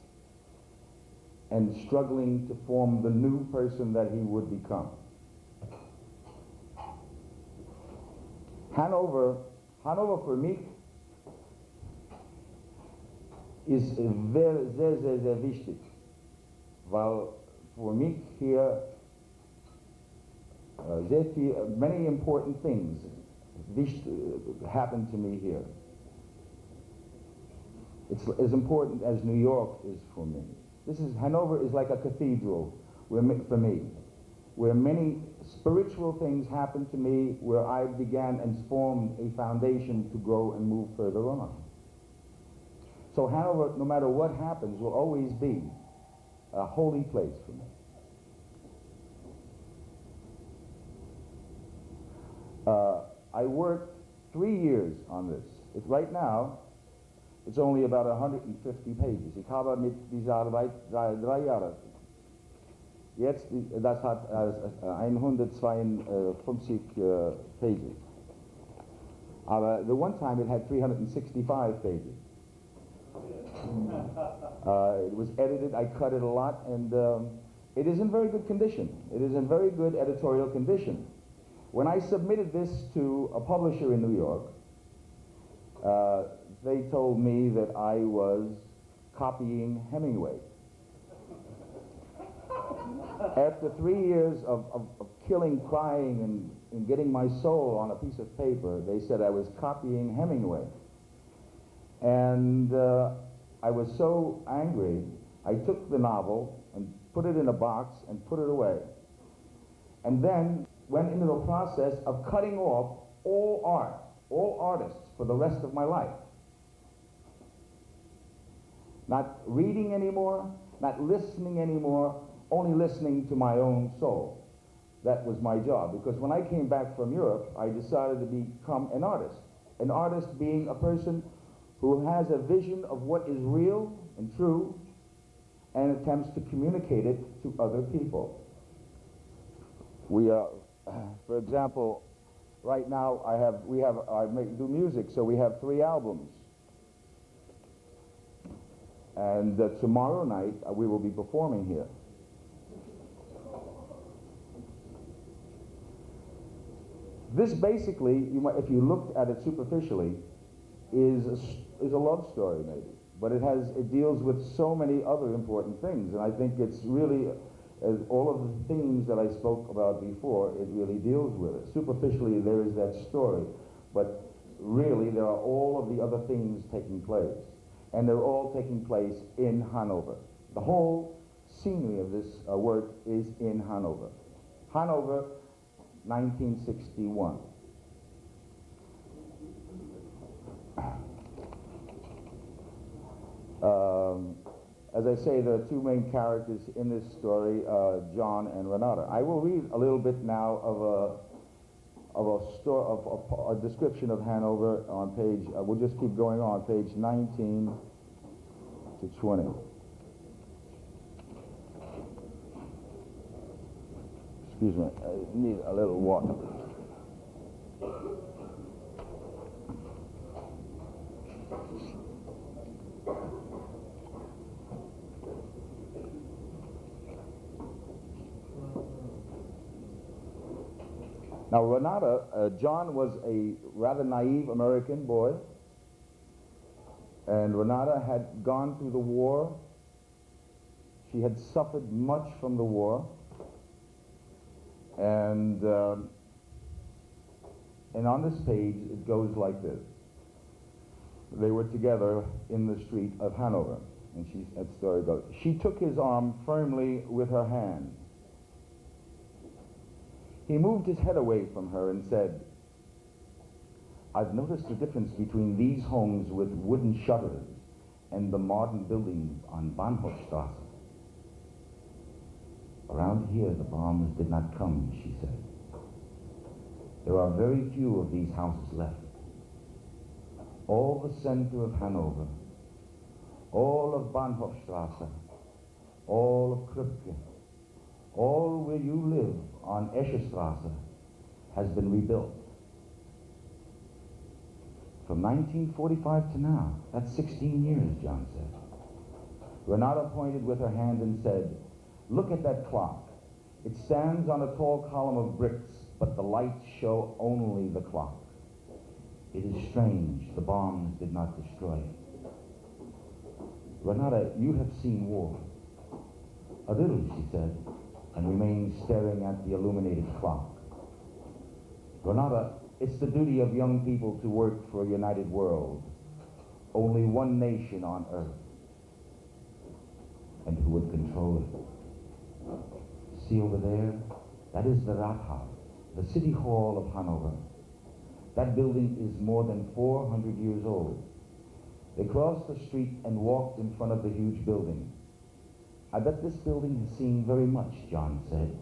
and struggling to form the new person that he would become. Hannover für mich ist sehr wichtig, weil für mich hier many important things happened to me here. It's as important as New York is for me. Hannover is like a cathedral for me, where many spiritual things happened to me, where I began and formed a foundation to go and move further on. So Hannover, no matter what happens, will always be a holy place for me. I worked 3 years on this. Right now, it's only about 150 pages. Ich habe mit dieser Arbeit 3 Jahre. Jetzt, das hat 152 pages. Aber the one time it had 365 pages. It was edited, I cut it a lot, and it is in very good condition. It is in very good editorial condition. When I submitted this to a publisher in New York, they told me that I was copying Hemingway. After 3 years of killing, crying, and getting my soul on a piece of paper, they said I was copying Hemingway. And I was so angry, I took the novel and put it in a box and put it away. And then went into the process of cutting off all art, all artists for the rest of my life. Not reading anymore, not listening anymore, only listening to my own soul. That was my job, because when I came back from Europe, I decided to become an artist. An artist being a person who has a vision of what is real and true and attempts to communicate it to other people. We are, for example, right now I do music, so we have 3 albums. And tomorrow night we will be performing here. This basically, if you looked at it superficially, is a love story maybe, but it deals with so many other important things, and I think it's really, as all of the themes that I spoke about before, it really deals with it. Superficially there is that story, but really there are all of the other things taking place, and they're all taking place in Hanover. The whole scenery of this work is in Hanover. Hanover, 1961. As I say, there are 2 main characters in this story, John and Renata. I will read a little bit now of a description of Hanover on page, we'll just keep going on, page 19 to 20. Excuse me, I need a little water. Now, Renata, John was a rather naive American boy, and Renata had gone through the war. She had suffered much from the war, and on this page it goes like this. They were together in the street of Hanover, and that story goes. She took his arm firmly with her hand. He moved his head away from her and said, "I've noticed the difference between these homes with wooden shutters and the modern buildings on Bahnhofstrasse. Around here the bombs did not come," she said. "There are very few of these houses left. All the center of Hanover, all of Bahnhofstrasse, all of Krupke, all where you live on Eschestrasse has been rebuilt. From 1945 to now, that's 16 years, John said." Renata pointed with her hand and said, "Look at that clock. It stands on a tall column of bricks, but the lights show only the clock. It is strange the bombs did not destroy it." "Renata, you have seen war." "A little," she said, and remained staring at the illuminated clock. "Renata, it's the duty of young people to work for a united world. Only one nation on earth. And who would control it? See over there? That is the Rathaus, the city hall of Hanover. That building is more than 400 years old." They crossed the street and walked in front of the huge building. "I bet this building has seen very much," John said.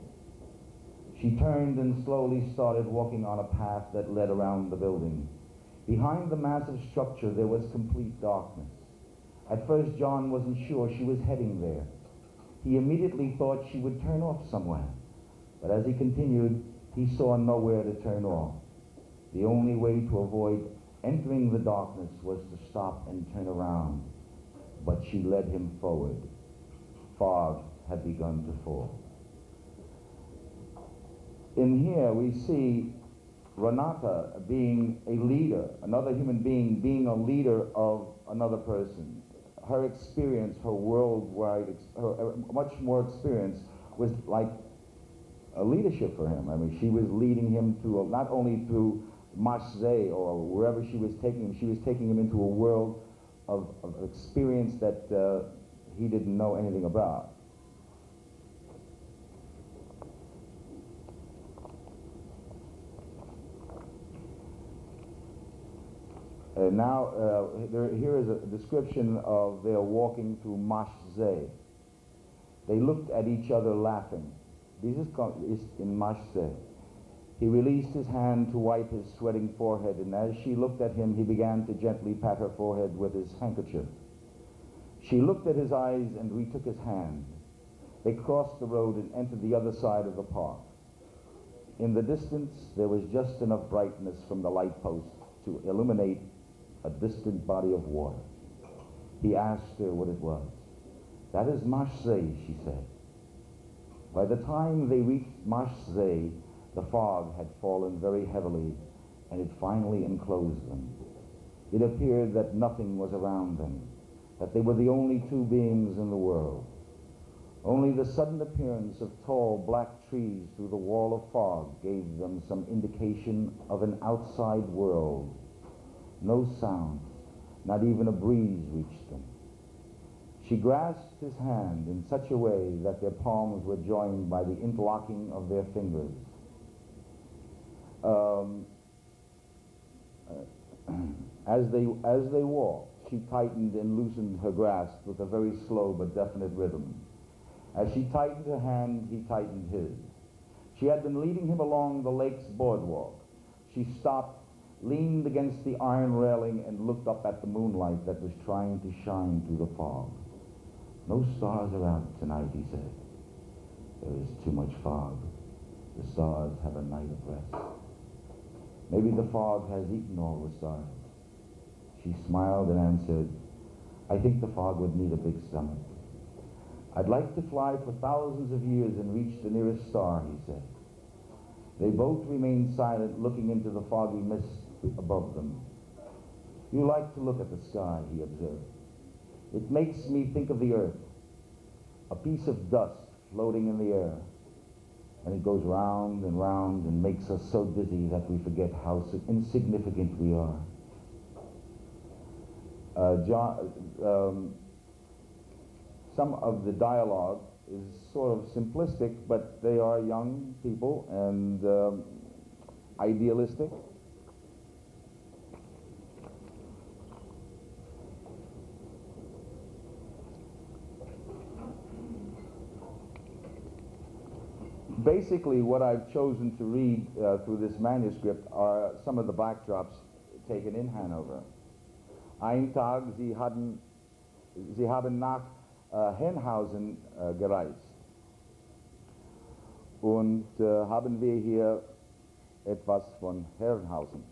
She turned and slowly started walking on a path that led around the building. Behind the massive structure there was complete darkness. At first John wasn't sure she was heading there. He immediately thought she would turn off somewhere, but as he continued, he saw nowhere to turn off. The only way to avoid entering the darkness was to stop and turn around, but she led him forward. Fog had begun to fall. In here we see Renata being a leader, another human being a leader of another person. Her experience, her worldwide, her much more experience was like a leadership for him. I mean, she was leading him to not only through Marseille or wherever she was taking him into a world of experience that he didn't know anything about. Here is a description of their walking through Marseille. They looked at each other laughing. This is in Marseille. He released his hand to wipe his sweating forehead, and as she looked at him, he began to gently pat her forehead with his handkerchief. She looked at his eyes and retook his hand. They crossed the road and entered the other side of the park. In the distance, there was just enough brightness from the light post to illuminate a distant body of water. He asked her what it was. "That is Marseille," she said. By the time they reached Marseille, the fog had fallen very heavily, and it finally enclosed them. It appeared that nothing was around them, that they were the only two beings in the world. Only the sudden appearance of tall black trees through the wall of fog gave them some indication of an outside world. No sound, not even a breeze reached them. She grasped his hand in such a way that their palms were joined by the interlocking of their fingers. As they walked, she tightened and loosened her grasp with a very slow but definite rhythm. As she tightened her hand, he tightened his. She had been leading him along the lake's boardwalk. She stopped, leaned against the iron railing, and looked up at the moonlight that was trying to shine through the fog. "No stars are out tonight," he said. "There is too much fog. The stars have a night of rest. Maybe the fog has eaten all the stars." She smiled and answered, "I think the fog would need a big stomach." "I'd like to fly for thousands of years and reach the nearest star," he said. They both remained silent, looking into the foggy mist above them. "You like to look at the sky," he observed. "It makes me think of the earth, a piece of dust floating in the air. And it goes round and makes us so dizzy that we forget how insignificant we are." Some of the dialogue is sort of simplistic, but they are young people and idealistic. Basically, what I've chosen to read through this manuscript are some of the backdrops taken in Hanover. Ein Tag, Sie haben nach Hanhausen gereist. Und haben wir hier etwas von Herrenhausen.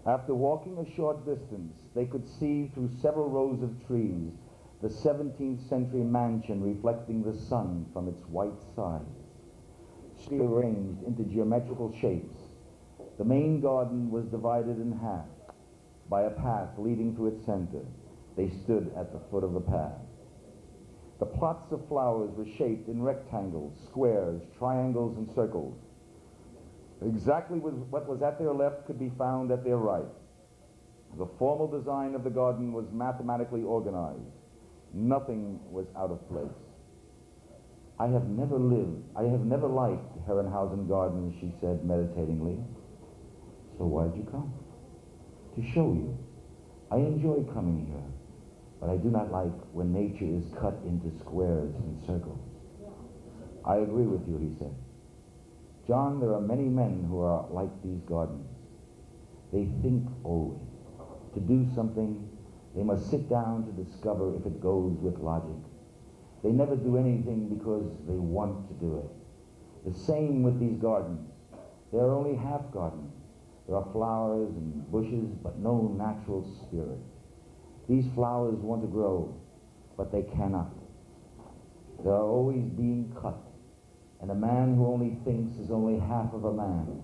After walking a short distance, they could see through several rows of trees the 17th century mansion reflecting the sun from its white sides, arranged into geometrical shapes. The main garden was divided in half by a path leading to its center. They stood at the foot of the path. The plots of flowers were shaped in rectangles, squares, triangles, and circles. Exactly what was at their left could be found at their right. The formal design of the garden was mathematically organized. Nothing was out of place. I have never liked Herrenhausen Gardens," she said meditatingly. "So why'd you come?" "To show you. I enjoy coming here, but I do not like when nature is cut into squares and circles." "I agree with you," he said. "John, there are many men who are like these gardens. They think always. To do something, they must sit down to discover if it goes with logic. They never do anything because they want to do it. The same with these gardens. They are only half gardens. There are flowers and bushes, but no natural spirit. These flowers want to grow, but they cannot. They are always being cut, and a man who only thinks is only half of a man.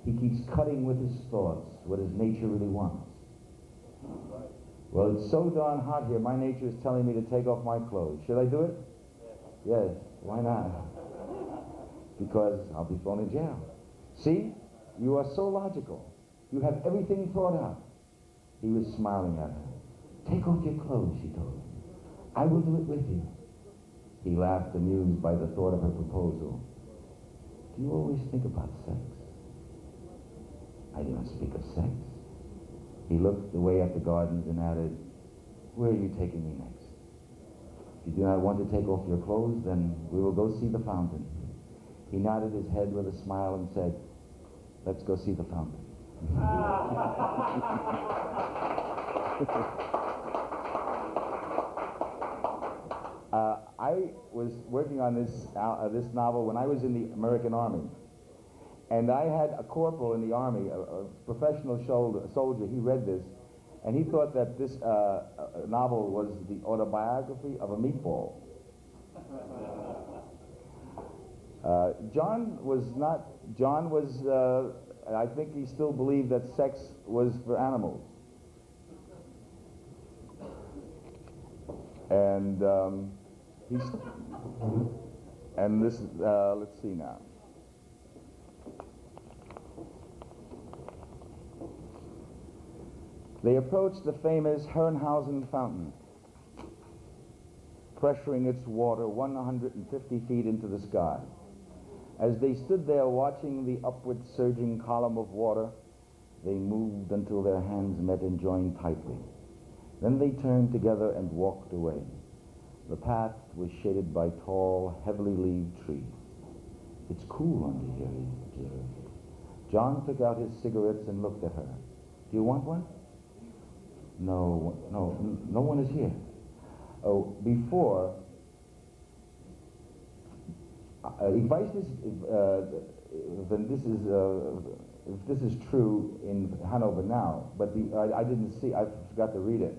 He keeps cutting with his thoughts what his nature really wants. Well, it's so darn hot here, my nature is telling me to take off my clothes. Should I do it? Yes. Why not? Because I'll be thrown in jail. See? You are so logical. You have everything thought out. He was smiling at her. Take off your clothes, she told him. I will do it with you. He laughed, amused by the thought of her proposal. Do you always think about sex? I do not speak of sex. He looked away at the gardens and added, where are you taking me next? If you do not want to take off your clothes, then we will go see the fountain. He nodded his head with a smile and said, let's go see the fountain. I was working on this novel when I was in the American Army. And I had a corporal in the Army, a professional soldier. He read this, and he thought that this novel was the autobiography of a meatball. John was, I think he still believed that sex was for animals. And and this, let's see now. They approached the famous Herrenhausen fountain, pressuring its water 150 feet into the sky. As they stood there watching the upward surging column of water, they moved until their hands met and joined tightly. Then they turned together and walked away. The path was shaded by tall, heavily leaved trees. It's cool under here, he observed. John took out his cigarettes and looked at her. Do you want one? No one is here. Oh, before, if this is true in Hannover now, but I didn't see, I forgot to read it.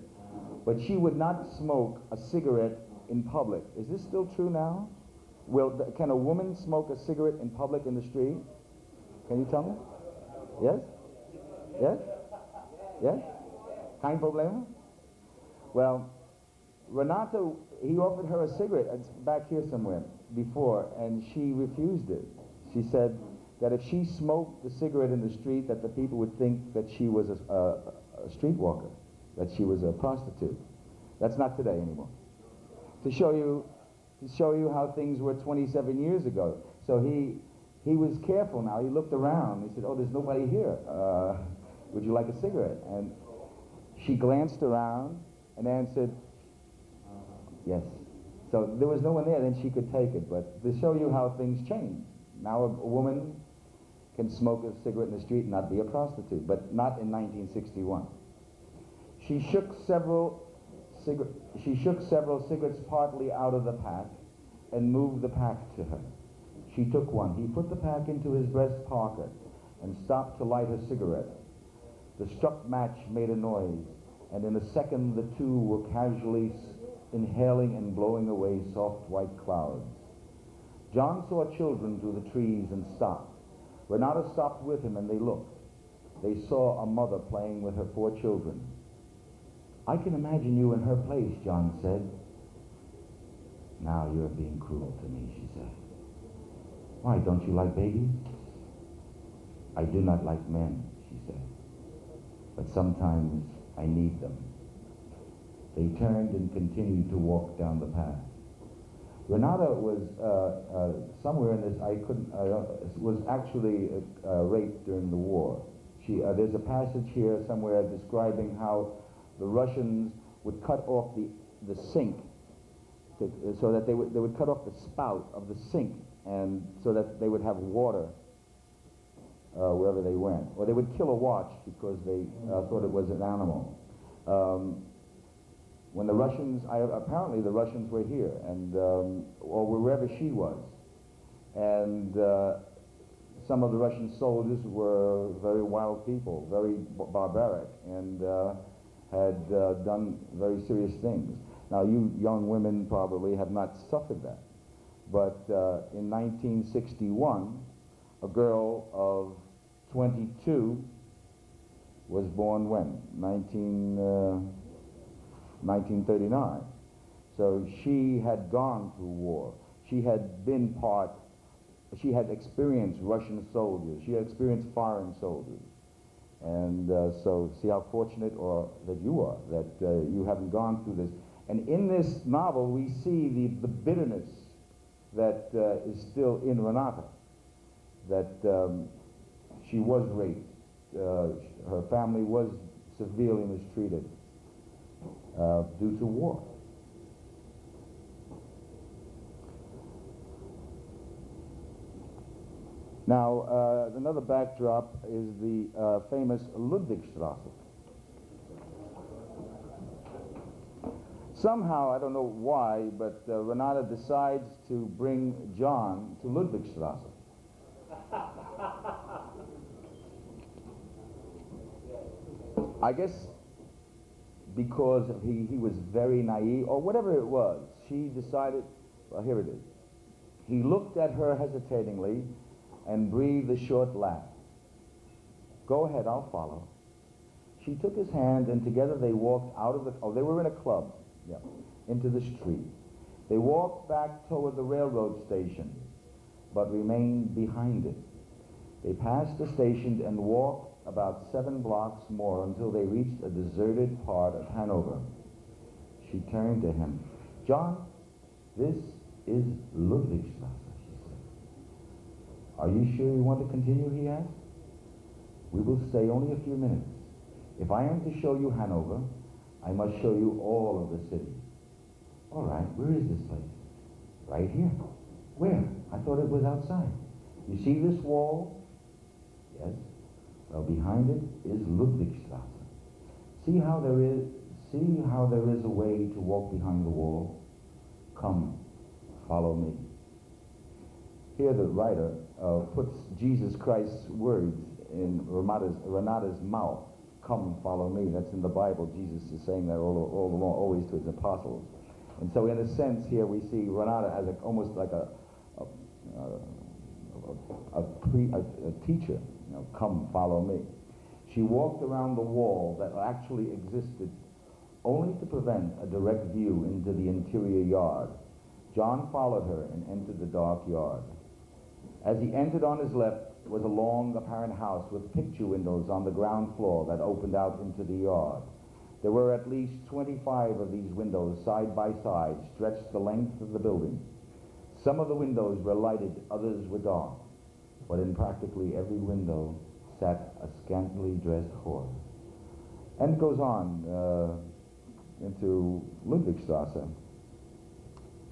But she would not smoke a cigarette in public. Is this still true now? Can a woman smoke a cigarette in public in the street? Can you tell me? Yes? Yes? Yes? Kein Problem? Well, Renato, he offered her a cigarette, it's back here somewhere, before, and she refused it. She said that if she smoked the cigarette in the street, that the people would think that she was a streetwalker, that she was a prostitute. That's not today anymore. To show you how things were 27 years ago. So he was careful now. He looked around. He said, oh, there's nobody here. Would you like a cigarette? And she glanced around and answered, yes. So there was no one there, then she could take it. But to show you how things change. Now a woman can smoke a cigarette in the street and not be a prostitute, but not in 1961. She shook several cigarettes partly out of the pack and moved the pack to her. She took one. He put the pack into his breast pocket and stopped to light a cigarette. The struck match made a noise, and in a second the two were casually inhaling and blowing away soft white clouds. John saw children through the trees and stopped. Renata stopped with him and they looked. They saw a mother playing with her 4 children. I can imagine you in her place, John said. Now you're being cruel to me, she said. Why, don't you like babies? I do not like men, she said. But sometimes I need them. They turned and continued to walk down the path. Renata was somewhere in this, was actually raped during the war. There's a passage here somewhere describing how the Russians would cut off the sink so that they would cut off the spout of the sink, and so that they would have water wherever they went. Or they would kill a watch because they thought it was an animal. When the Russians, apparently the Russians were here, and or wherever she was, and some of the Russian soldiers were very wild people, very barbaric, and had done very serious things. Now, you young women probably have not suffered that, but in 1961, a girl of 22 was born when? 1939. So she had gone through war. She had experienced Russian soldiers. She had experienced foreign soldiers. And so see how fortunate that you are, that you haven't gone through this. And in this novel, we see the bitterness that is still in Renata, that she was raped. Her family was severely mistreated due to war. Now, another backdrop is the famous Ludwigstrasse. Somehow, I don't know why, but Renata decides to bring John to Ludwigstrasse. I guess because he was very naive, or whatever it was, she decided, well, here it is. He looked at her hesitatingly and breathed a short laugh. Go ahead, I'll follow. She took his hand, and together they walked out of they were in a club, into the street. They walked back toward the railroad station, but remained behind it. They passed the station and walked about 7 blocks more until they reached a deserted part of Hannover. She turned to him. John, this is Ludwigstrasse, she said. Are you sure you want to continue, he asked. We will stay only a few minutes. If I am to show you Hannover, I must show you all of the city. All right, where is this place? Right here. Where? I thought it was outside. You see this wall? Yes. Well, behind it is Ludwigstrasse. See how there is a way to walk behind the wall? Come, follow me. Here the writer puts Jesus Christ's words in Renata's mouth. Come, follow me. That's in the Bible. Jesus is saying that all along, always to his apostles. And so in a sense here we see Renata as almost like a teacher. Come, follow me. She walked around the wall that actually existed only to prevent a direct view into the interior yard. John followed her and entered the dark yard. As he entered, on his left was a long apparent house with picture windows on the ground floor that opened out into the yard. There were at least 25 of these windows side by side, stretched the length of the building. Some of the windows were lighted, others were dark, but in practically every window sat a scantily dressed horse. And it goes on into Ludwigstrasse.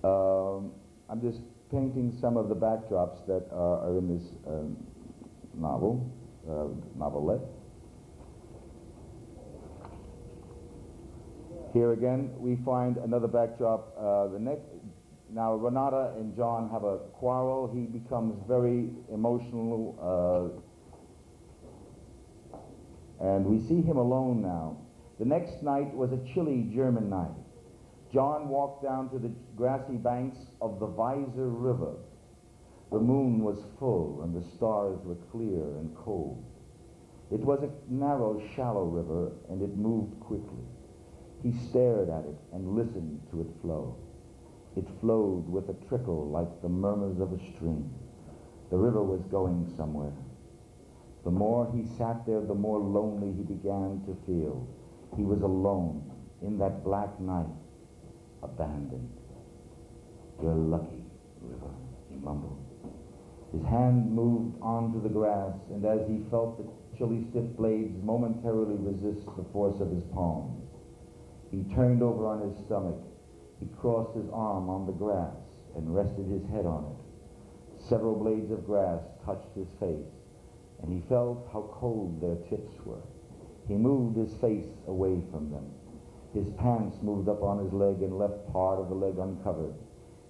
I'm just painting some of the backdrops that are in this novelette. Here again, we find another backdrop. Now, Renata and John have a quarrel. He becomes very emotional, and we see him alone now. The next night was a chilly German night. John walked down to the grassy banks of the Weser River. The moon was full, and the stars were clear and cold. It was a narrow, shallow river, and it moved quickly. He stared at it and listened to it flow. It flowed with a trickle like the murmurs of a stream. The river was going somewhere. The more he sat there, the more lonely he began to feel. He was alone in that black night, abandoned. You're lucky, river, he mumbled. His hand moved onto the grass, and as he felt the chilly stiff blades momentarily resist the force of his palms, he turned over on his stomach. He crossed his arm on the grass and rested his head on it. Several blades of grass touched his face, and he felt how cold their tips were. He moved his face away from them. His pants moved up on his leg and left part of the leg uncovered.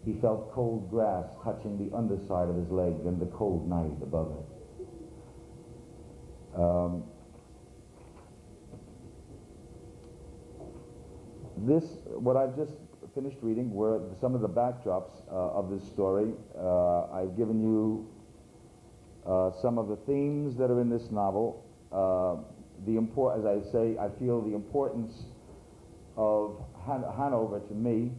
He felt cold grass touching the underside of his leg and the cold night above it. What I've just finished reading were some of the backdrops of this story. I've given you some of the themes that are in this novel. As I say, I feel the importance of Hanover to me.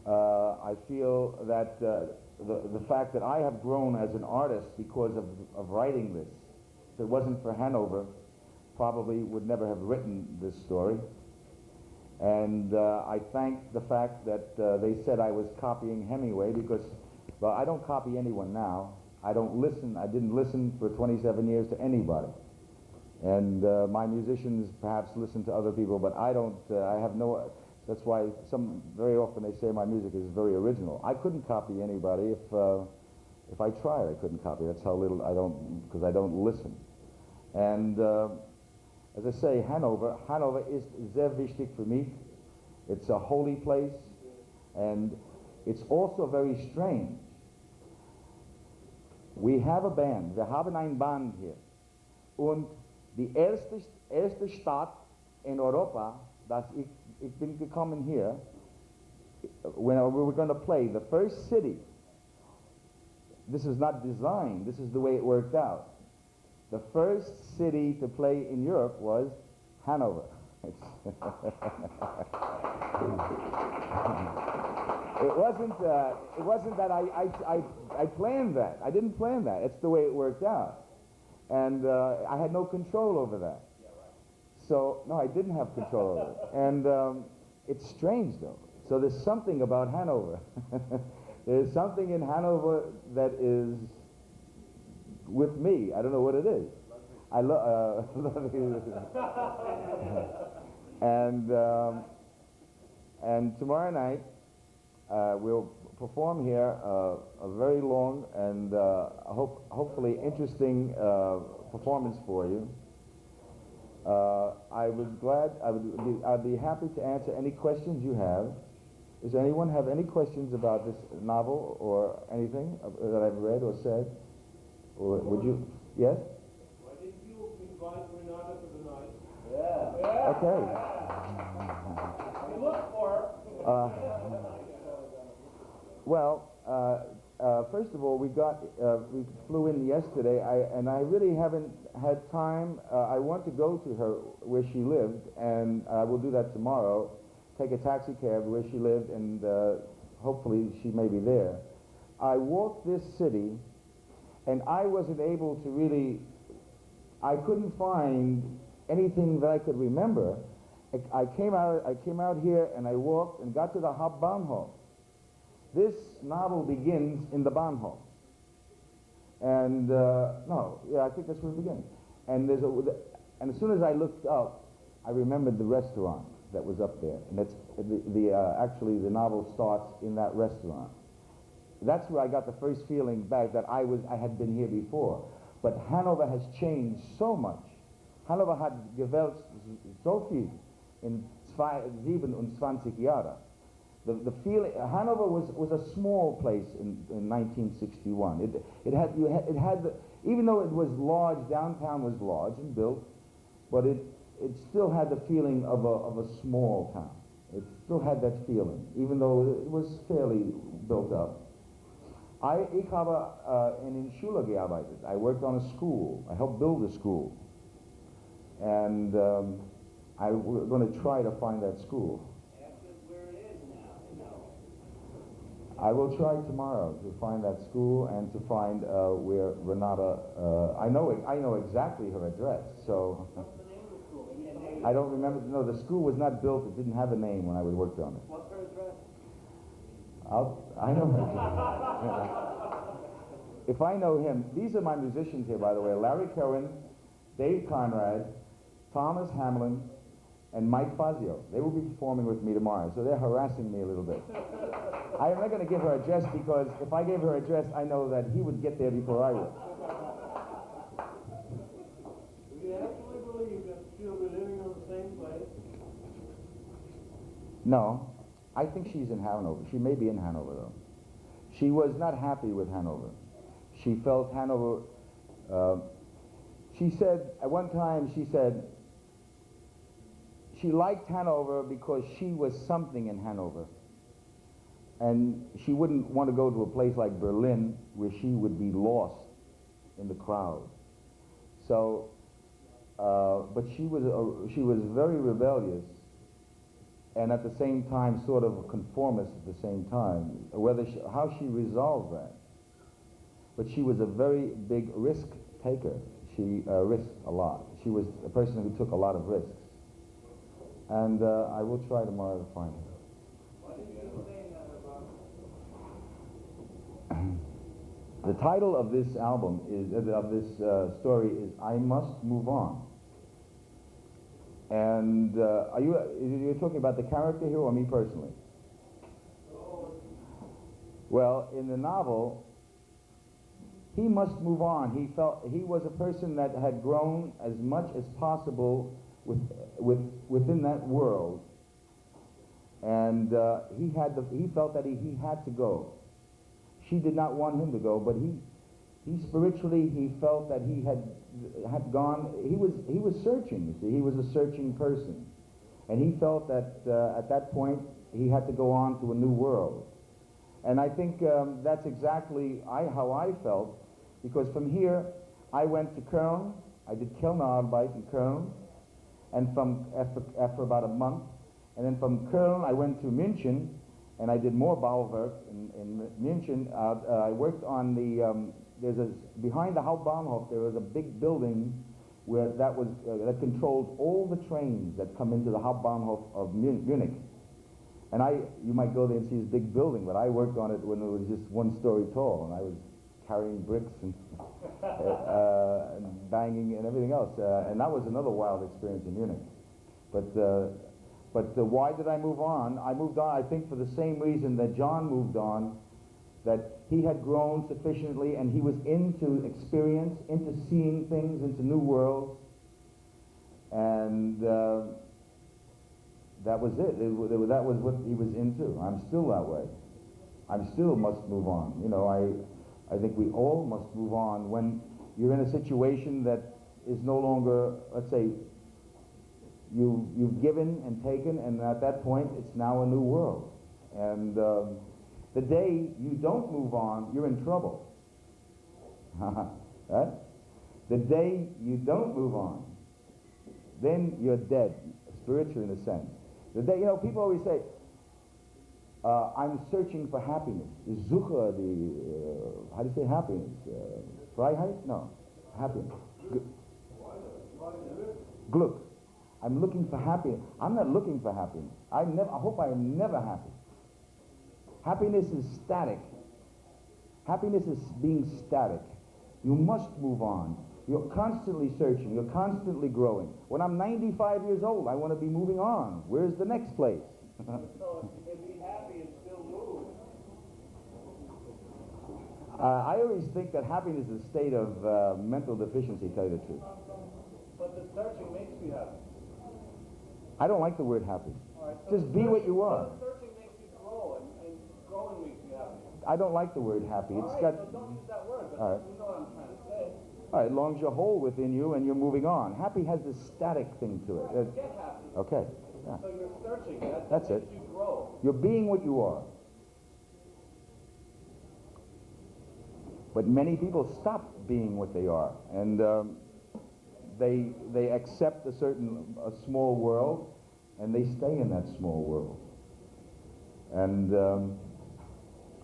I feel that the fact that I have grown as an artist because of writing this. If it wasn't for Hanover, probably would never have written this story. And I thank the fact that they said I was copying Hemingway, because, well, I don't copy anyone now. I don't listen. I didn't listen for 27 years to anybody. And my musicians perhaps listen to other people, but I don't. I have no. That's why very often they say my music is very original. I couldn't copy anybody if I tried. I couldn't copy. That's how little I don't, because I don't listen. And as I say, Hannover is sehr wichtig für mich. It's a holy place, and it's also very strange. We have a band. Wir haben ein Band hier. Und die erste Stadt in Europa, dass ich bin gekommen hier, when we were going to play, the first city, this is not designed, this is the way it worked out. The first city to play in Europe was Hanover. It wasn't that I planned that. I didn't plan that. It's the way it worked out. And I had no control over that. So, no, I didn't have control over it. And it's strange, though. So there's something about Hanover. There's something in Hanover that is with me. I don't know what it is. I love you. And tomorrow night we'll perform here a very long and hopefully interesting performance for you. I'd be happy to answer any questions you have. Does anyone have any questions about this novel or anything that I've read or said? Or would you? Yes? Why didn't you invite Renata for the night? Yeah. Okay. We look for her. Well, first of all, we flew in yesterday, and I really haven't had time. I want to go to her where she lived, and I will do that tomorrow. Take a taxi cab where she lived, and hopefully she may be there. I walked this city, and I wasn't able to really. I couldn't find anything that I could remember. I came out here, and I walked and got to the Hauptbahnhof. This novel begins in the Bahnhof. And, I think that's where it begins. And and as soon as I looked up, I remembered the restaurant that was up there. And that's actually the novel starts in that restaurant. That's where I got the first feeling back that I had been here before. But Hanover has changed so much. Hanover hat gewälzt so viel in 27 Jahren. The feeling, Hanover was a small place in 1961. It had even though it was large, downtown was large and built, but it still had the feeling of a small town. It still had that feeling, even though it was fairly built up. Ich habe in Schule gearbeitet. I worked on a school. I helped build a school. And we're going to try to find that school. I will try tomorrow to find that school and to find where Renata. I know exactly her address. So I don't remember. No, the school was not built. It didn't have a name when I worked on it. What's her address? I know her address. If I know him, these are my musicians here, by the way: Larry Cohen, Dave Conrad, Thomas Hamlin, and Mike Fazio. They will be performing with me tomorrow, so they're harassing me a little bit. I'm not going to give her address, because if I gave her address, I know that he would get there before I would. Do you actually believe that she'll be living in the same place? No, I think she's in Hanover. She may be in Hanover, though. She was not happy with Hanover. She felt Hanover, she said, at one time, she said, she liked Hanover because she was something in Hanover. And she wouldn't want to go to a place like Berlin where she would be lost in the crowd. So, but she was very rebellious and at the same time sort of a conformist at the same time. How she resolved that. But she was a very big risk taker. She risked a lot. She was a person who took a lot of risks. And I will try tomorrow to find her. The title of this album of this story is "I Must Move On." And you're talking about the character here or me personally? Well, in the novel, he must move on. He felt he was a person that had grown as much as possible within that world, and he felt that he had to go. She did not want him to go, but he spiritually, he felt that he had gone. He was searching. You see, he was a searching person, and he felt that at that point he had to go on to a new world. And I think that's exactly how I felt, because from here I went to Köln. I did Kellnerarbeit in Köln, and after about a month, and then from Köln I went to München, and I did more Bauwerk in München. I worked on the behind the Hauptbahnhof there was a big building where that controlled all the trains that come into the Hauptbahnhof of Munich. And you might go there and see this big building, but I worked on it when it was just one story tall, and I was carrying bricks and and banging and everything else, and that was another wild experience in Munich. But why did I move on? I moved on, I think, for the same reason that John moved on, that he had grown sufficiently and he was into experience, into seeing things, into new worlds, and that was it. That was what he was into. I'm still that way. I still must move on. You know, I think we all must move on when you're in a situation that is no longer, let's say, you've given and taken, and at that point it's now a new world. And the day you don't move on, you're in trouble. Right? The day you don't move on, then you're dead, spiritually in a sense. The day, people always say, I'm searching for happiness. Ich suche how do you say happiness? Freiheit? No, happiness. Glück. I'm looking for happiness. I'm not looking for happiness. I hope I am never happy. Happiness is static. Happiness is being static. You must move on. You're constantly searching. You're constantly growing. When I'm 95 years old, I want to be moving on. Where's the next place? So you can be happy and still move. I always think that happiness is a state of mental deficiency, to tell you the truth. But the searching makes you happy. I don't like the word happy. All right, so just be what you are. The searching makes you grow, and growing makes you happy. I don't like the word happy. All right, so don't use that word, but all right. You know what I'm trying to say. All right, as long as you're whole within you and you're moving on. Happy has this static thing to it. Right, get happy. Okay. Yeah. So you're searching. That's it. You grow. You're being what you are. But many people stop being what they are, and they accept a small world, and they stay in that small world. And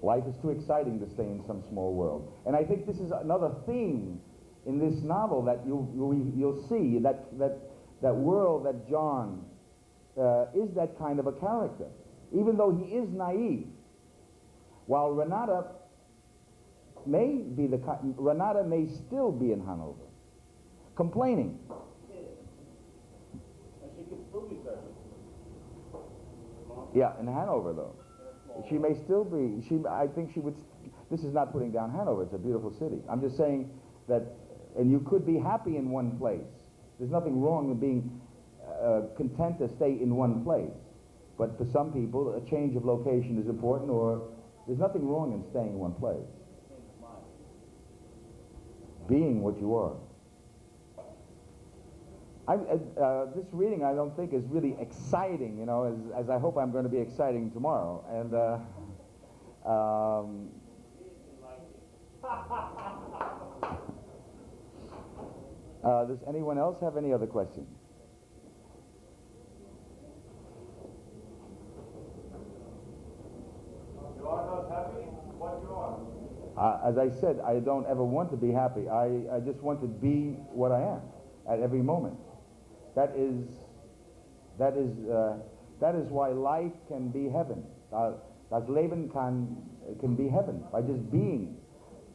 life is too exciting to stay in some small world. And I think this is another theme in this novel that you'll see that world that John is that kind of a character, even though he is naive. While Renata may still be in Hanover, complaining. And she could still be searching. Yeah, in Hanover though. She may still be, I think she would, this is not putting down Hanover, it's a beautiful city. I'm just saying that, and you could be happy in one place. There's nothing wrong with being content to stay in one place. But for some people, a change of location is important, or there's nothing wrong in staying in one place. Being what you are. This reading I don't think is really exciting, as I hope I'm going to be exciting tomorrow. And does anyone else have any other questions? as I said, I don't ever want to be happy. I just want to be what I am at every moment. That is why life can be heaven. Das Leben can be heaven by just being.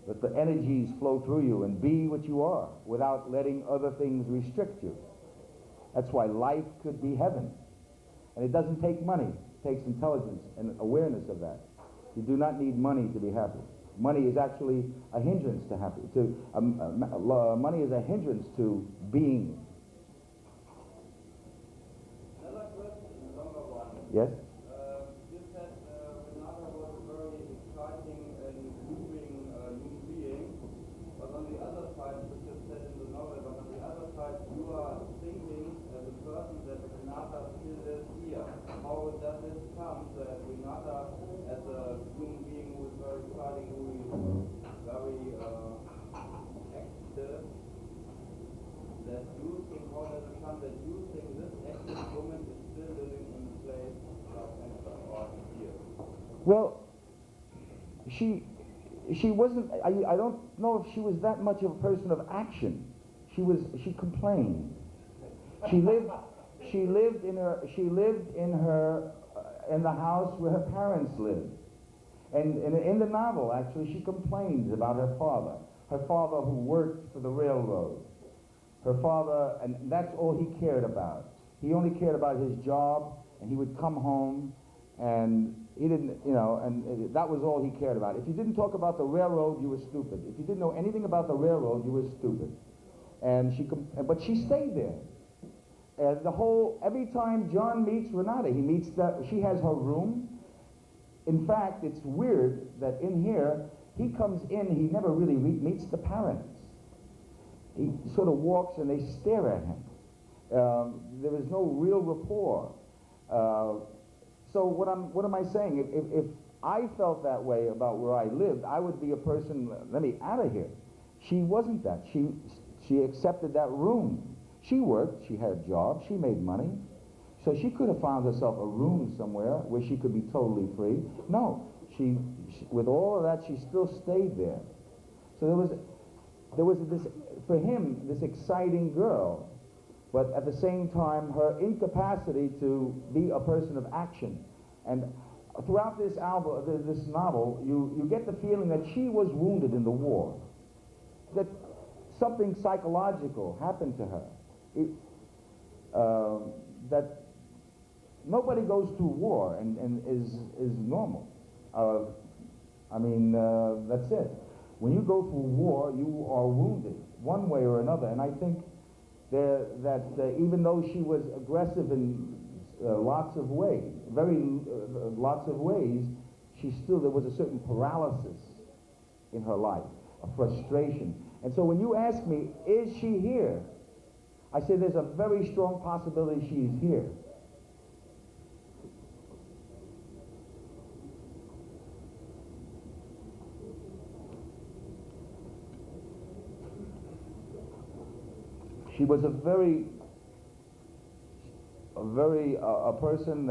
That the energies flow through you and be what you are without letting other things restrict you. That's why life could be heaven. And it doesn't take money. It takes intelligence and awareness of that. You do not need money to be happy. Money is actually a hindrance to happy. Money is a hindrance to being. Another question, a longer one. Yes? You said Renata was a very exciting and moving human being, but on the other side, which you said in the novel, but on the other side, you are thinking as a person that Renata still lives here. How does it come that Renata, as a human being who is very exciting, who is very active, that you think, how does it come that you think this active woman is still living in the place of Amsterdam or here? Well, she wasn't, I don't know if she was that much of a person of action. She complained. She lived in the house where her parents lived. And in the novel, actually, she complains about her father who worked for the railroad. Her father, and that's all he cared about. He only cared about his job, and he would come home, and he didn't, and that was all he cared about. If you didn't talk about the railroad, you were stupid. If you didn't know anything about the railroad, you were stupid. And but she stayed there. Every time John meets Renata, she has her room. In fact, it's weird that in here, he comes in, he never really meets the parents. He sort of walks and they stare at him. There is no real rapport. So what am I saying? If I felt that way about where I lived, I would be a person, let me out of here. She wasn't that. She accepted that room. She worked, she had a job, she made money. So she could have found herself a room somewhere where she could be totally free. No, she with all of that, she still stayed there. So there was this, for him, this exciting girl, but at the same time, her incapacity to be a person of action. And throughout this novel, you get the feeling that she was wounded in the war, that something psychological happened to her. That nobody goes through war and is normal. That's it. When you go through war, you are wounded one way or another. And I think that even though she was aggressive in lots of ways, lots of ways, there was a certain paralysis in her life, a frustration. And so when you ask me, is she here? I say there's a very strong possibility she's here. She was a person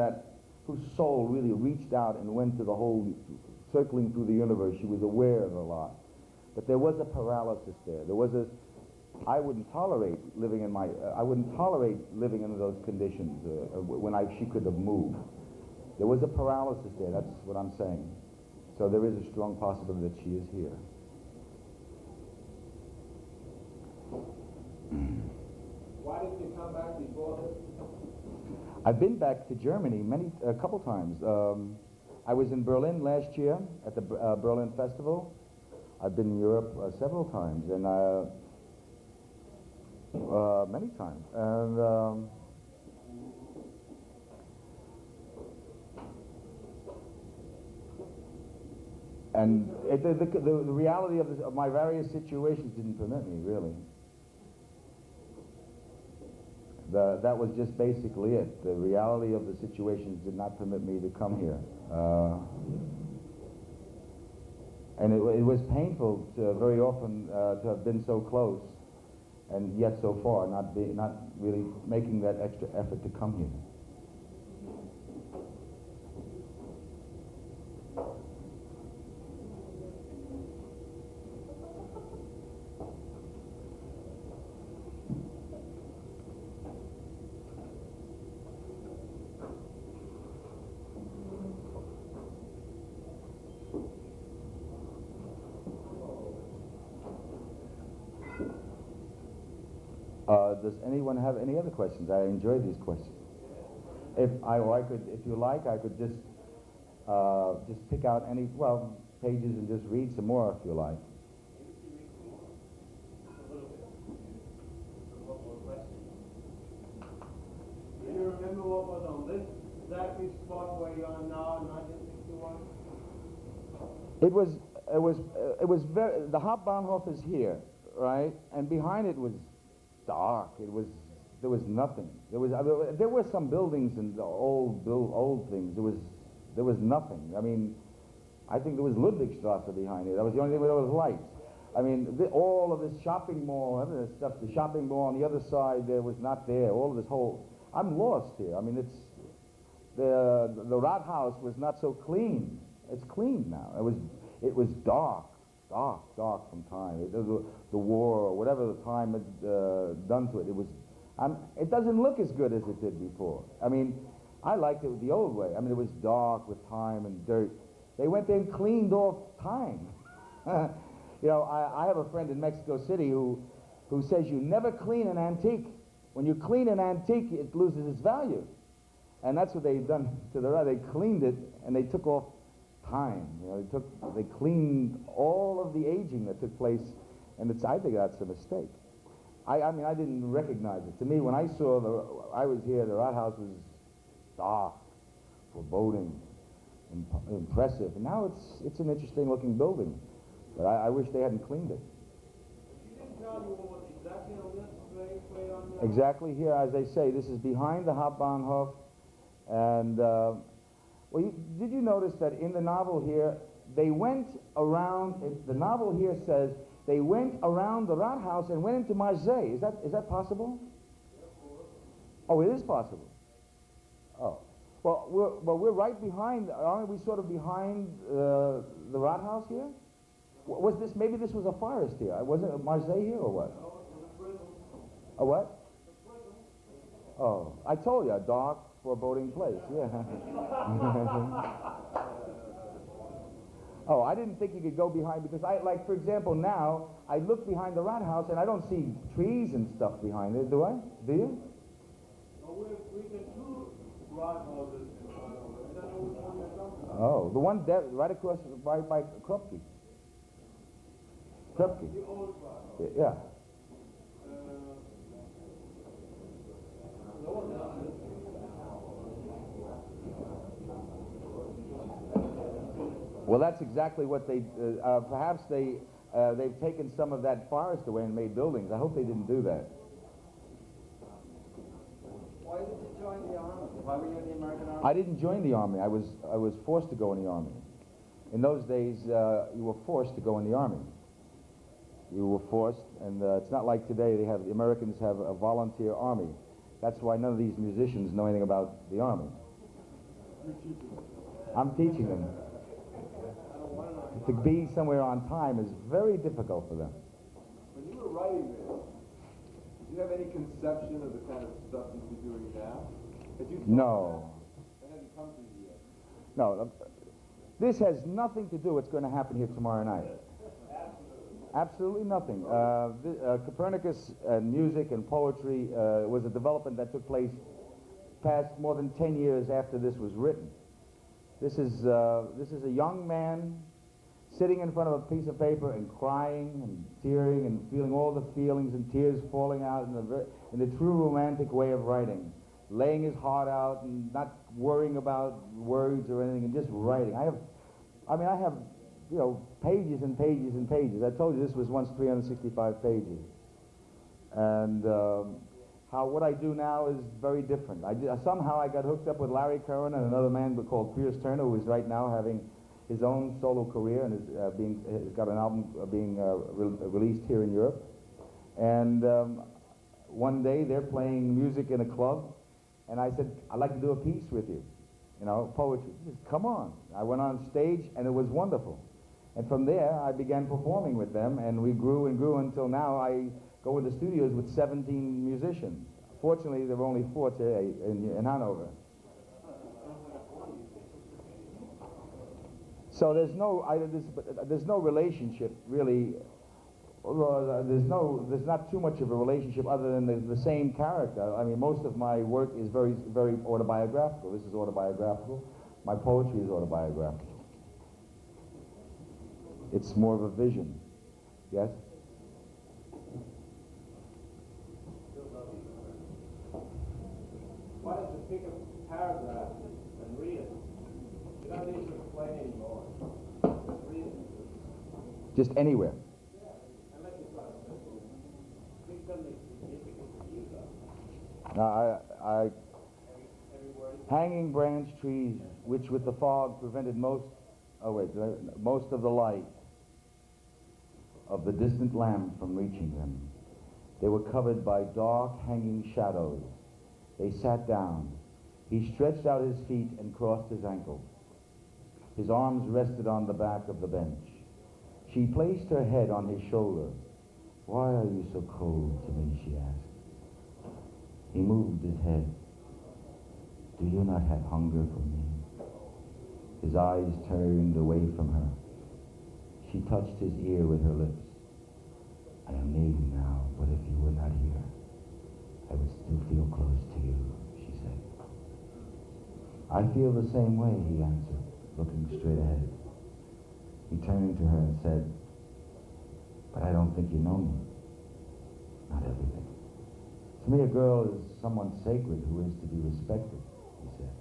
whose soul really reached out and went to the whole, circling through the universe. She was aware of a lot. But there was a paralysis there. I wouldn't tolerate living in those conditions when she could have moved. There was a paralysis there, that's what I'm saying. So there is a strong possibility that she is here. Why didn't you come back before this? I've been back to Germany a couple times. I was in Berlin last year at the Berlin Festival. I've been in Europe several times, and many times. And the reality of my various situations didn't permit me, really. That was just basically it. The reality of the situations did not permit me to come here. And it was painful very often to have been so close and yet so far not really making that extra effort to come here. does anyone have any other questions? I enjoyed these questions. If you like, I could just pick out any, pages and just read some more if you like. Do you remember what was on this exactly spot where you are now in 1961? It was very, the Hauptbahnhof is here, right? And behind it was dark. There was nothing. There were some buildings and old things. There was nothing. I mean, I think there was Ludwigstrasse behind it. That was the only thing where there was lights. I mean, all of this shopping mall, everything stuff, the shopping mall on the other side there was not there. All of this whole, I'm lost here. I mean, the Rathaus was not so clean. It's clean now. It was dark from time. The war or whatever the time had done to it. It doesn't look as good as it did before. I mean, I liked it the old way. I mean, it was dark with time and dirt. They went there and cleaned off time. You know, I have a friend in Mexico City who says you never clean an antique. When you clean an antique, it loses its value. And that's what they've done to the They cleaned it and they took off time. You know, they cleaned all of the aging that took place, and I think that's a mistake. I mean, I didn't recognize it. To me, when I I was here, the Rathaus was dark, foreboding, impressive. And now it's an interesting looking building, but I wish they hadn't cleaned it. You didn't tell me what was exactly on this way on there? Exactly here, as they say, this is behind the Hauptbahnhof, and did you notice that in the novel here, they went around, the novel here says, they went around the Rathaus and went into Marseille. Is that possible? Oh, it is possible. Oh. Well, we're right behind, aren't we sort of behind the Rathaus here? Maybe this was a forest here. Wasn't it Marseille here or what? A what? Oh, I told you, a dark, foreboding place, yeah. Oh, I didn't think you could go behind, because for example, now, I look behind the Rathaus and I don't see trees and stuff behind it, do I? Do you? We can two Rathauses in Hannover. I don't know which one you're talking about. Oh, the one right across by Krupke. Krupke. The old Rathaus. Yeah. Well, that's exactly what they, perhaps they've taken some of that forest away and made buildings. I hope they didn't do that. Why did you join the army? Why were you in the American Army? I didn't join the army. I was forced to go in the army. In those days, you were forced to go in the army. You were forced, and it's not like today. The Americans have a volunteer army. That's why none of these musicians know anything about the army. I'm teaching them. To be somewhere on time is very difficult for them. When you were writing this, did you have any conception of the kind of stuff you'd be doing now? No. That hadn't come to you yet. No. This has nothing to do with what's going to happen here tomorrow night. Absolutely nothing. Copernicus and music and poetry was a development that took place past more than 10 years after this was written. This is a young man sitting in front of a piece of paper and crying and tearing and feeling all the feelings and tears falling out in the true romantic way of writing, laying his heart out and not worrying about words or anything and just writing. I have pages and pages and pages. I told you this was once 365 pages. And what I do now is very different. Somehow I got hooked up with Larry Curran and another man called Pierce Turner, who is right now having his own solo career and has got an album being released here in Europe. And one day they're playing music in a club, and I said, I'd like to do a piece with you, poetry. He said, come on. I went on stage, and it was wonderful. And from there, I began performing with them, and we grew and grew until now I go into studios with 17 musicians. Fortunately, there were only 4 today in Hannover. So there's no relationship really Well, there's not too much of a relationship other than the same character. I mean, most of my work is very, very autobiographical. This is autobiographical. My poetry is autobiographical. It's more of a vision. Yes? Why don't you pick a paragraph and read it? You don't need to explain anymore. Just read it. Just anywhere. Unless you're trying to pick something significant for you, though. Now, hanging branch trees, which with the fog prevented most of the light of the distant lamp from reaching them. They were covered by dark, hanging shadows. They sat down. He stretched out his feet and crossed his ankles. His arms rested on the back of the bench. She placed her head on his shoulder. "Why are you so cold to me?" she asked. He moved his head. "Do you not have hunger for me?" His eyes turned away from her. She touched his ear with her lips. "I am near you now, but if you were not here, I would still feel close to you," she said. "I feel the same way," he answered, looking straight ahead. He turned to her and said, "But I don't think you know me. Not everything. To me, a girl is someone sacred who is to be respected," he said.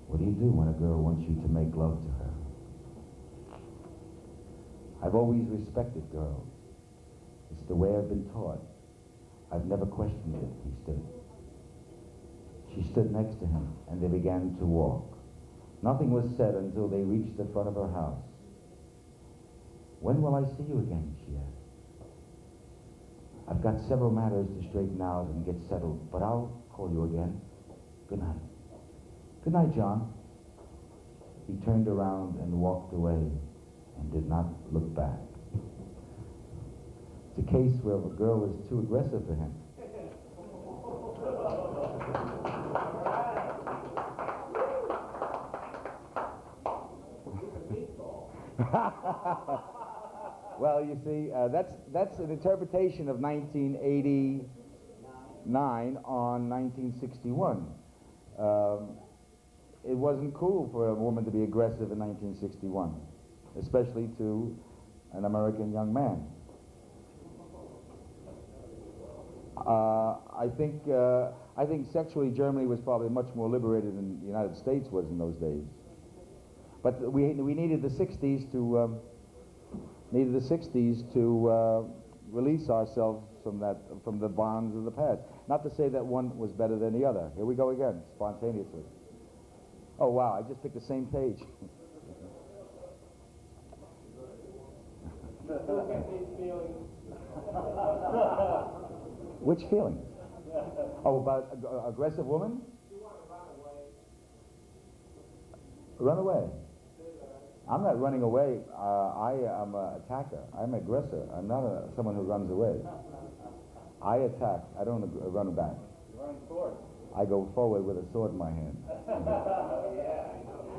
"What do you do when a girl wants you to make love to her?" "I've always respected girls. It's the way I've been taught. I've never questioned it," he stood. She stood next to him, and they began to walk. Nothing was said until they reached the front of her house. "When will I see you again?" she asked. "I've got several matters to straighten out and get settled, but I'll call you again. Good night." "Good night, John." He turned around and walked away and did not look back. It's a case where a girl was too aggressive for him. Well, you see, that's an interpretation of 1989 on 1961. It wasn't cool for a woman to be aggressive in 1961, especially to an American young man. I think sexually Germany was probably much more liberated than the United States was in those days. But we needed the 60s to release ourselves from the bonds of the past. Not to say that one was better than the other. Here we go again, spontaneously. Oh wow, I just picked the same page. Which feelings? Oh, about aggressive woman? Run away. I'm not running away. I am an attacker. I'm an aggressor. I'm not someone who runs away. I attack. I don't run back. You run forward. I go forward with a sword in my hand.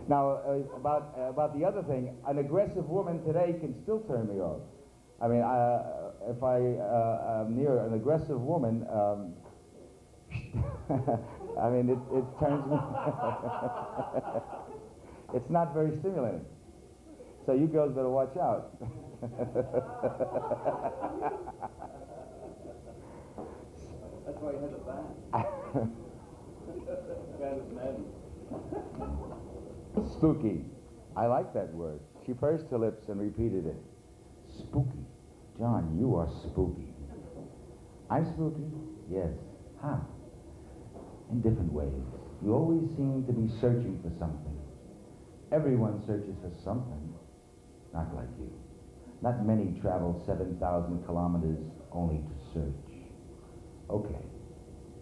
Now, about the other thing, an aggressive woman today can still turn me off. I mean, if I am near an aggressive woman, I mean, it turns me. It's not very stimulating. So you girls better watch out. That's why you had the band. Spooky. I like that word. She pursed her lips and repeated it. Spooky. John, you are spooky. I'm spooky? Yes. How? In different ways. You always seem to be searching for something. Everyone searches for something. Not like you. Not many travel 7,000 kilometers only to search. Okay.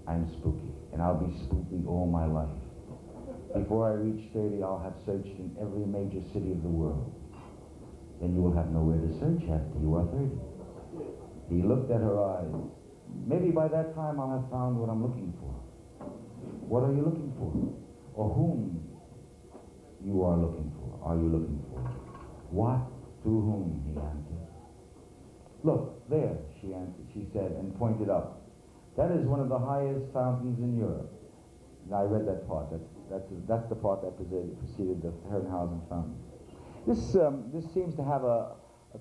I'm spooky, and I'll be spooky all my life. Before I reach 30, I'll have searched in every major city of the world. Then you will have nowhere to search after you are 30. He looked at her eyes. Maybe by that time I'll have found what I'm looking for. What are you looking for? Or whom you are looking for? Are you looking for? What? To whom? He answered. Look, there, she answered, she said, and pointed up. That is one of the highest fountains in Europe. And I read that part. That's the part that preceded the Herrenhausen fountain. This seems to have a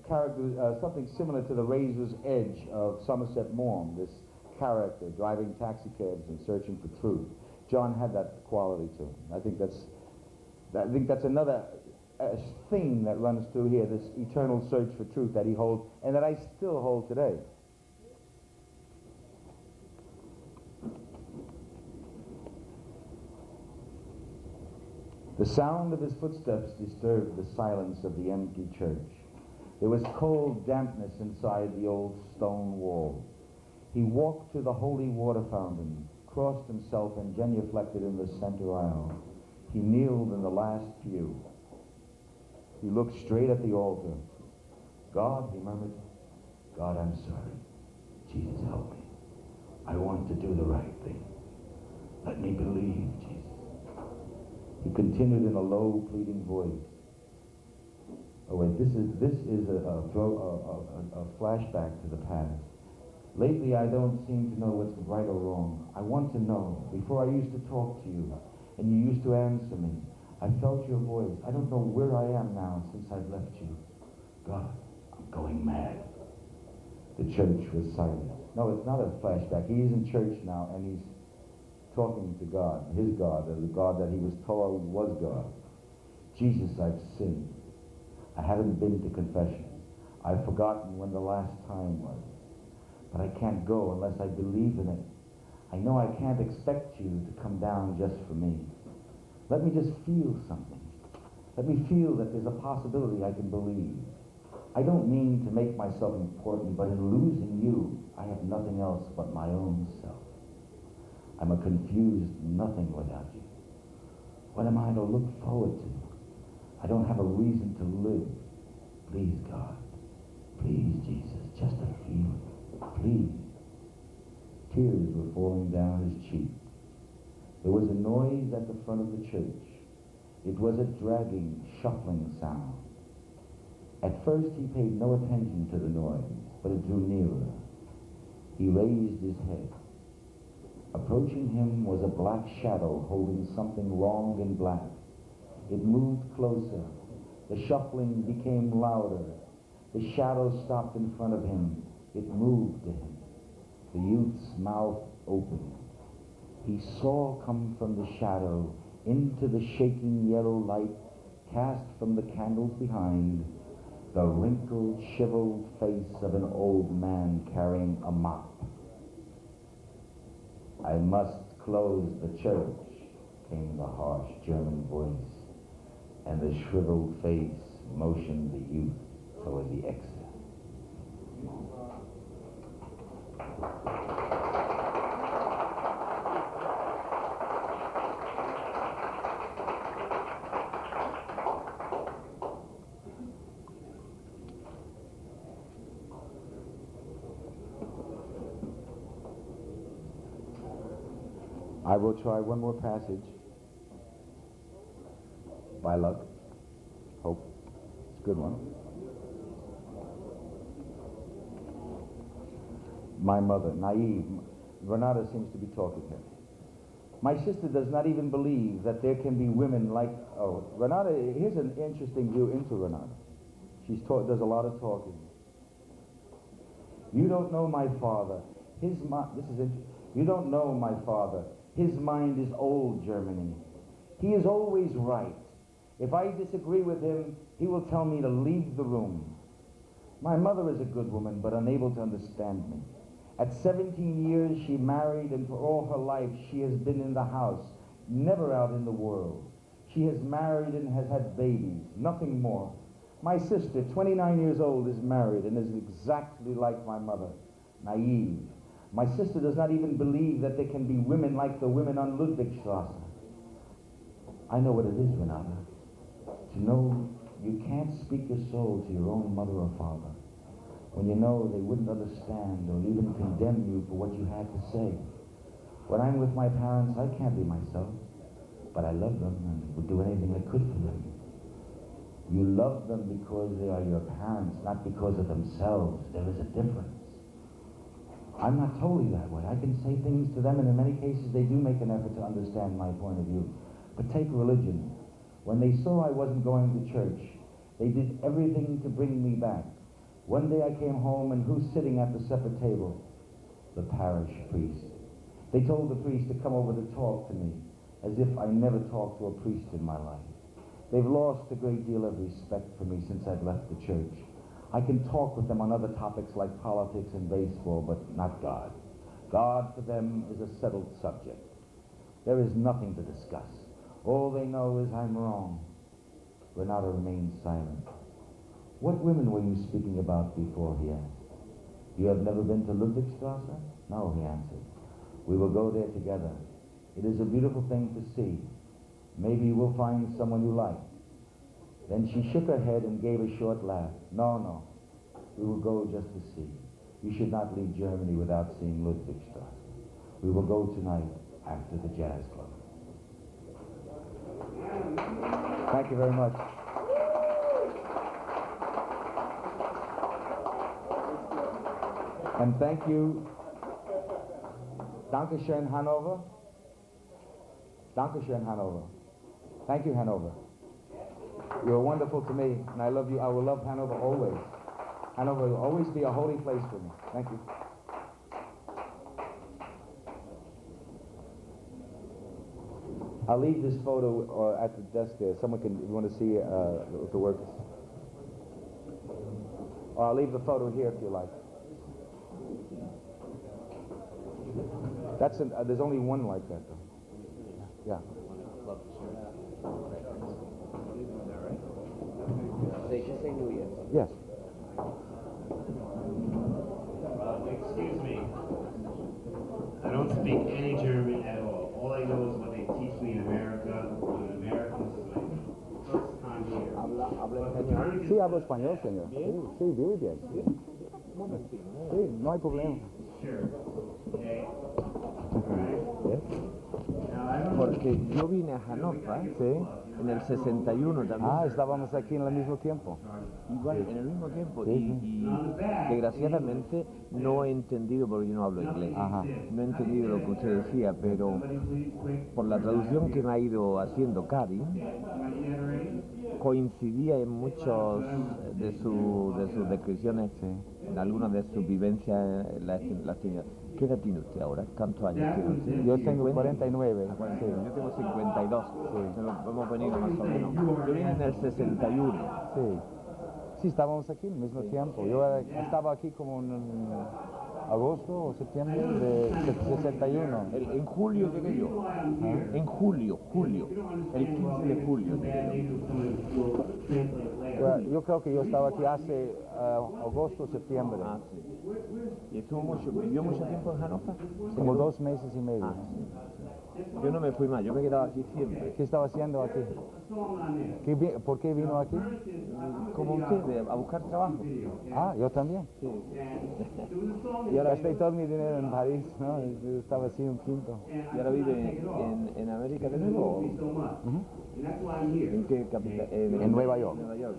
character, something similar to the Razor's Edge of Somerset Maugham, this character driving taxicabs and searching for truth. John had that quality to him. I think that's another theme that runs through here, this eternal search for truth that he holds, and that I still hold today. The sound of his footsteps disturbed the silence of the empty church. There was cold dampness inside the old stone wall. He walked to the holy water fountain, crossed himself and genuflected in the center aisle. He kneeled in the last pew. He looked straight at the altar. God, he murmured, God, I'm sorry. Jesus, help me. I want to do the right thing. Let me believe, Jesus. He continued in a low, pleading voice. Oh wait, this is a flashback to the past. Lately, I don't seem to know what's right or wrong. I want to know. Before I used to talk to you, and you used to answer me. I felt your voice. I don't know where I am now since I've left you. God, I'm going mad. The church was silent. No, it's not a flashback. He is in church now, and he's talking to God, his God, the God that he was told was God. Jesus, I've sinned. I haven't been to confession. I've forgotten when the last time was. But I can't go unless I believe in it. I know I can't expect you to come down just for me. Let me just feel something. Let me feel that there's a possibility I can believe. I don't mean to make myself important, but in losing you, I have nothing else but my own self. I'm a confused nothing without you. What am I to look forward to? I don't have a reason to live. Please, God. Please, Jesus, just a feeling. Please. Tears were falling down his cheeks. There was a noise at the front of the church. It was a dragging, shuffling sound. At first he paid no attention to the noise, but it drew nearer. He raised his head. Approaching him was a black shadow holding something long and black. It moved closer. The shuffling became louder. The shadow stopped in front of him. It moved to him. The youth's mouth opened. He saw come from the shadow into the shaking yellow light cast from the candles behind the wrinkled, shriveled face of an old man carrying a mop. I must close the church, came the harsh German voice, and the shriveled face motioned the youth toward the exit. I will try one more passage. By luck. Hope. It's a good one. My mother, naive. Renata seems to be talking here. My sister does not even believe that there can be women like... Oh, Renata, here's an interesting view into Renata. Does a lot of talking. You don't know my father. This is interesting. You don't know my father. His mind is old Germany. He is always right. If I disagree with him, he will tell me to leave the room. My mother is a good woman, but unable to understand me. At 17 years, she married, and for all her life, she has been in the house, never out in the world. She has married and has had babies, nothing more. My sister, 29 years old, is married and is exactly like my mother, naive. My sister does not even believe that there can be women like the women on Ludwigstrasse. I know what it is, Renata. To know you can't speak your soul to your own mother or father when you know they wouldn't understand or even condemn you for what you had to say. When I'm with my parents, I can't be myself, but I love them and would do anything I could for them. You love them because they are your parents, not because of themselves. There is a difference. I'm not totally that way. I can say things to them, and in many cases they do make an effort to understand my point of view. But take religion. When they saw I wasn't going to church, they did everything to bring me back. One day I came home, and who's sitting at the supper table? The parish priest. They told the priest to come over to talk to me, as if I never talked to a priest in my life. They've lost a great deal of respect for me since I've left the church. I can talk with them on other topics like politics and baseball, but not God. God for them is a settled subject. There is nothing to discuss. All they know is I'm wrong. Renato remained silent. What women were you speaking about before, he asked. You have never been to Ludwigstrasse? No, he answered. We will go there together. It is a beautiful thing to see. Maybe you will find someone you like. Then she shook her head and gave a short laugh. No. We will go just to see. You should not leave Germany without seeing Ludwigstrasse. We will go tonight after the jazz club. Thank you very much. And thank you. Dankeschön, Hannover. Dankeschön, Hannover. Thank you, Hannover. You're wonderful to me, and I love you. I will love Hannover always. Hannover will always be a holy place for me. Thank you. I'll leave this photo at the desk there. Someone can, if you want to see the work. Or I'll leave the photo here if you like. That's there's only one like that, though. Yeah. They just say New Year. Yes. Excuse me. I don't speak any German at all. All I know is what they teach me in America. I'm an American. This is my first time here. ¿Habla español? Sí, hablo español, señor. Sí, muy bien. Sí, no hay problema. Sure. Okay. Porque yo vine a Hannover, sí, en el 61 también. Ah, estábamos aquí en el mismo tiempo. Igual, en el mismo tiempo. Sí. Y desgraciadamente no he entendido, porque yo no hablo inglés. Ajá. No he entendido lo que usted decía, pero por la traducción que me ha ido haciendo Karin, coincidía en muchos de sus descripciones, en algunas de sus vivencias, las tenía. ¿Qué edad tiene usted ahora? ¿Cuántos años tiene usted? Yo tengo 49. Sí. Yo tengo 52. Sí. Hemos venido más o menos. Yo vine en el 61. Sí. Sí, estábamos aquí al mismo tiempo. Yo estaba aquí como en agosto o septiembre de 61. En julio llegué yo. En julio. El 15 de julio llegué yo. Yo creo que yo estaba aquí hace agosto, septiembre. Ah, sí. ¿Y vivió mucho tiempo en Hannover? Como 2 meses y medio. Ah, sí. Yo no me fui más, yo me quedaba aquí siempre. ¿Qué estaba haciendo aquí? ¿Por qué vino aquí? Como usted, a buscar trabajo. Ah, yo también. Sí. Y ahora gasté todo mi dinero en París, ¿no? Yo estaba así un quinto. ¿Y ahora vive en América de nuevo? ¿En qué capital? En Nueva York. Nueva York.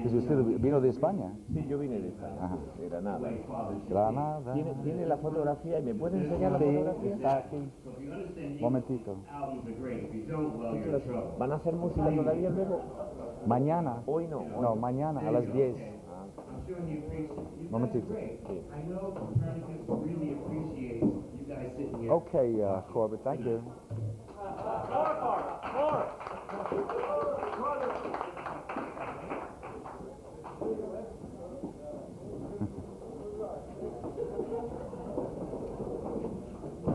Pues usted vino de España. Sí, yo vine de España. Ajá. De Granada. Granada. ¿Tiene la fotografía y me puede enseñar la fotografía? Está aquí. Momentito. ¿Van a hacer música todavía luego? Mañana. Hoy no. No, mañana a las 10. Momentito. Sí. Okay, Corbett, thank you.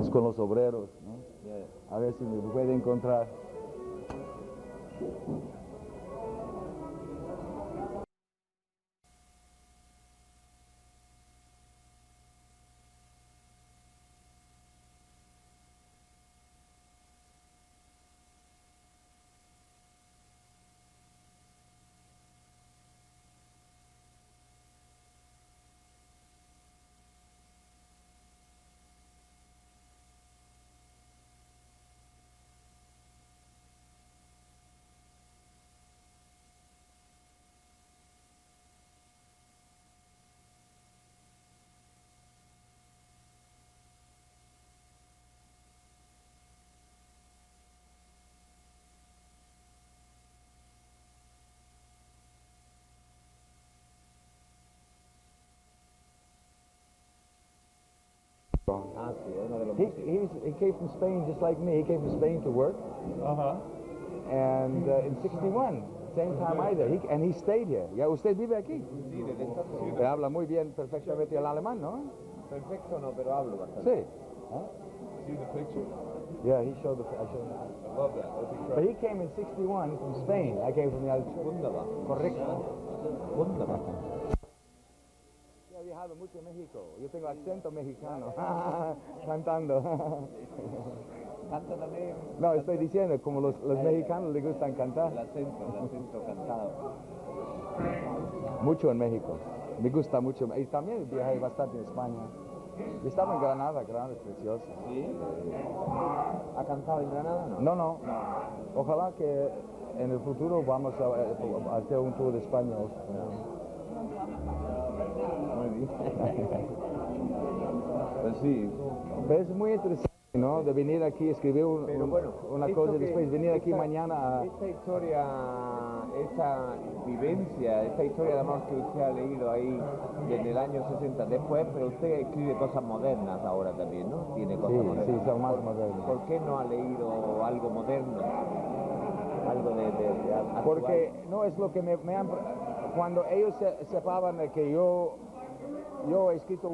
Es con los obreros, ¿no? A ver si me puede encontrar. músico. Ah, sí, uno de los He came from Spain just like me. He came from Spain to work. And in 61, same time either. And he stayed here. ¿Ya usted vive aquí? Sí, desde Estados Unidos. Pero habla muy bien, perfectamente el alemán, ¿no? Perfecto no, pero hablo bastante. Sí. See the picture? Yeah, he showed the. I showed I love that. That's incredible. But he came in 61 from Spain. I came from the other. Wunderbar. Correcto. Wunderbar. Yo he viajado mucho en México. Yo tengo acento mexicano. Cantando. Canta también. No, estoy diciendo, como los mexicanos les gustan cantar. El acento cantado. Mucho en México. Me gusta mucho. Y también viajé bastante en España. Yo estaba en Granada, Granada es preciosa. ¿Sí? ¿Ha cantado en Granada? No, no. Ojalá que en el futuro vamos a hacer un tour de España. Muy bien. Pues sí. Pero es muy interesante, ¿no? De venir aquí, escribir una cosa y después venir aquí mañana a... Esta historia, esta vivencia, esta historia de amor que usted ha leído ahí desde el año 60 después, pero usted escribe cosas modernas ahora también, ¿no? Tiene cosas modernas. Sí, son más modernas. ¿Por qué no ha leído algo moderno? Algo de actual? Porque no es lo que me han... Cuando ellos se separan de que yo he escrito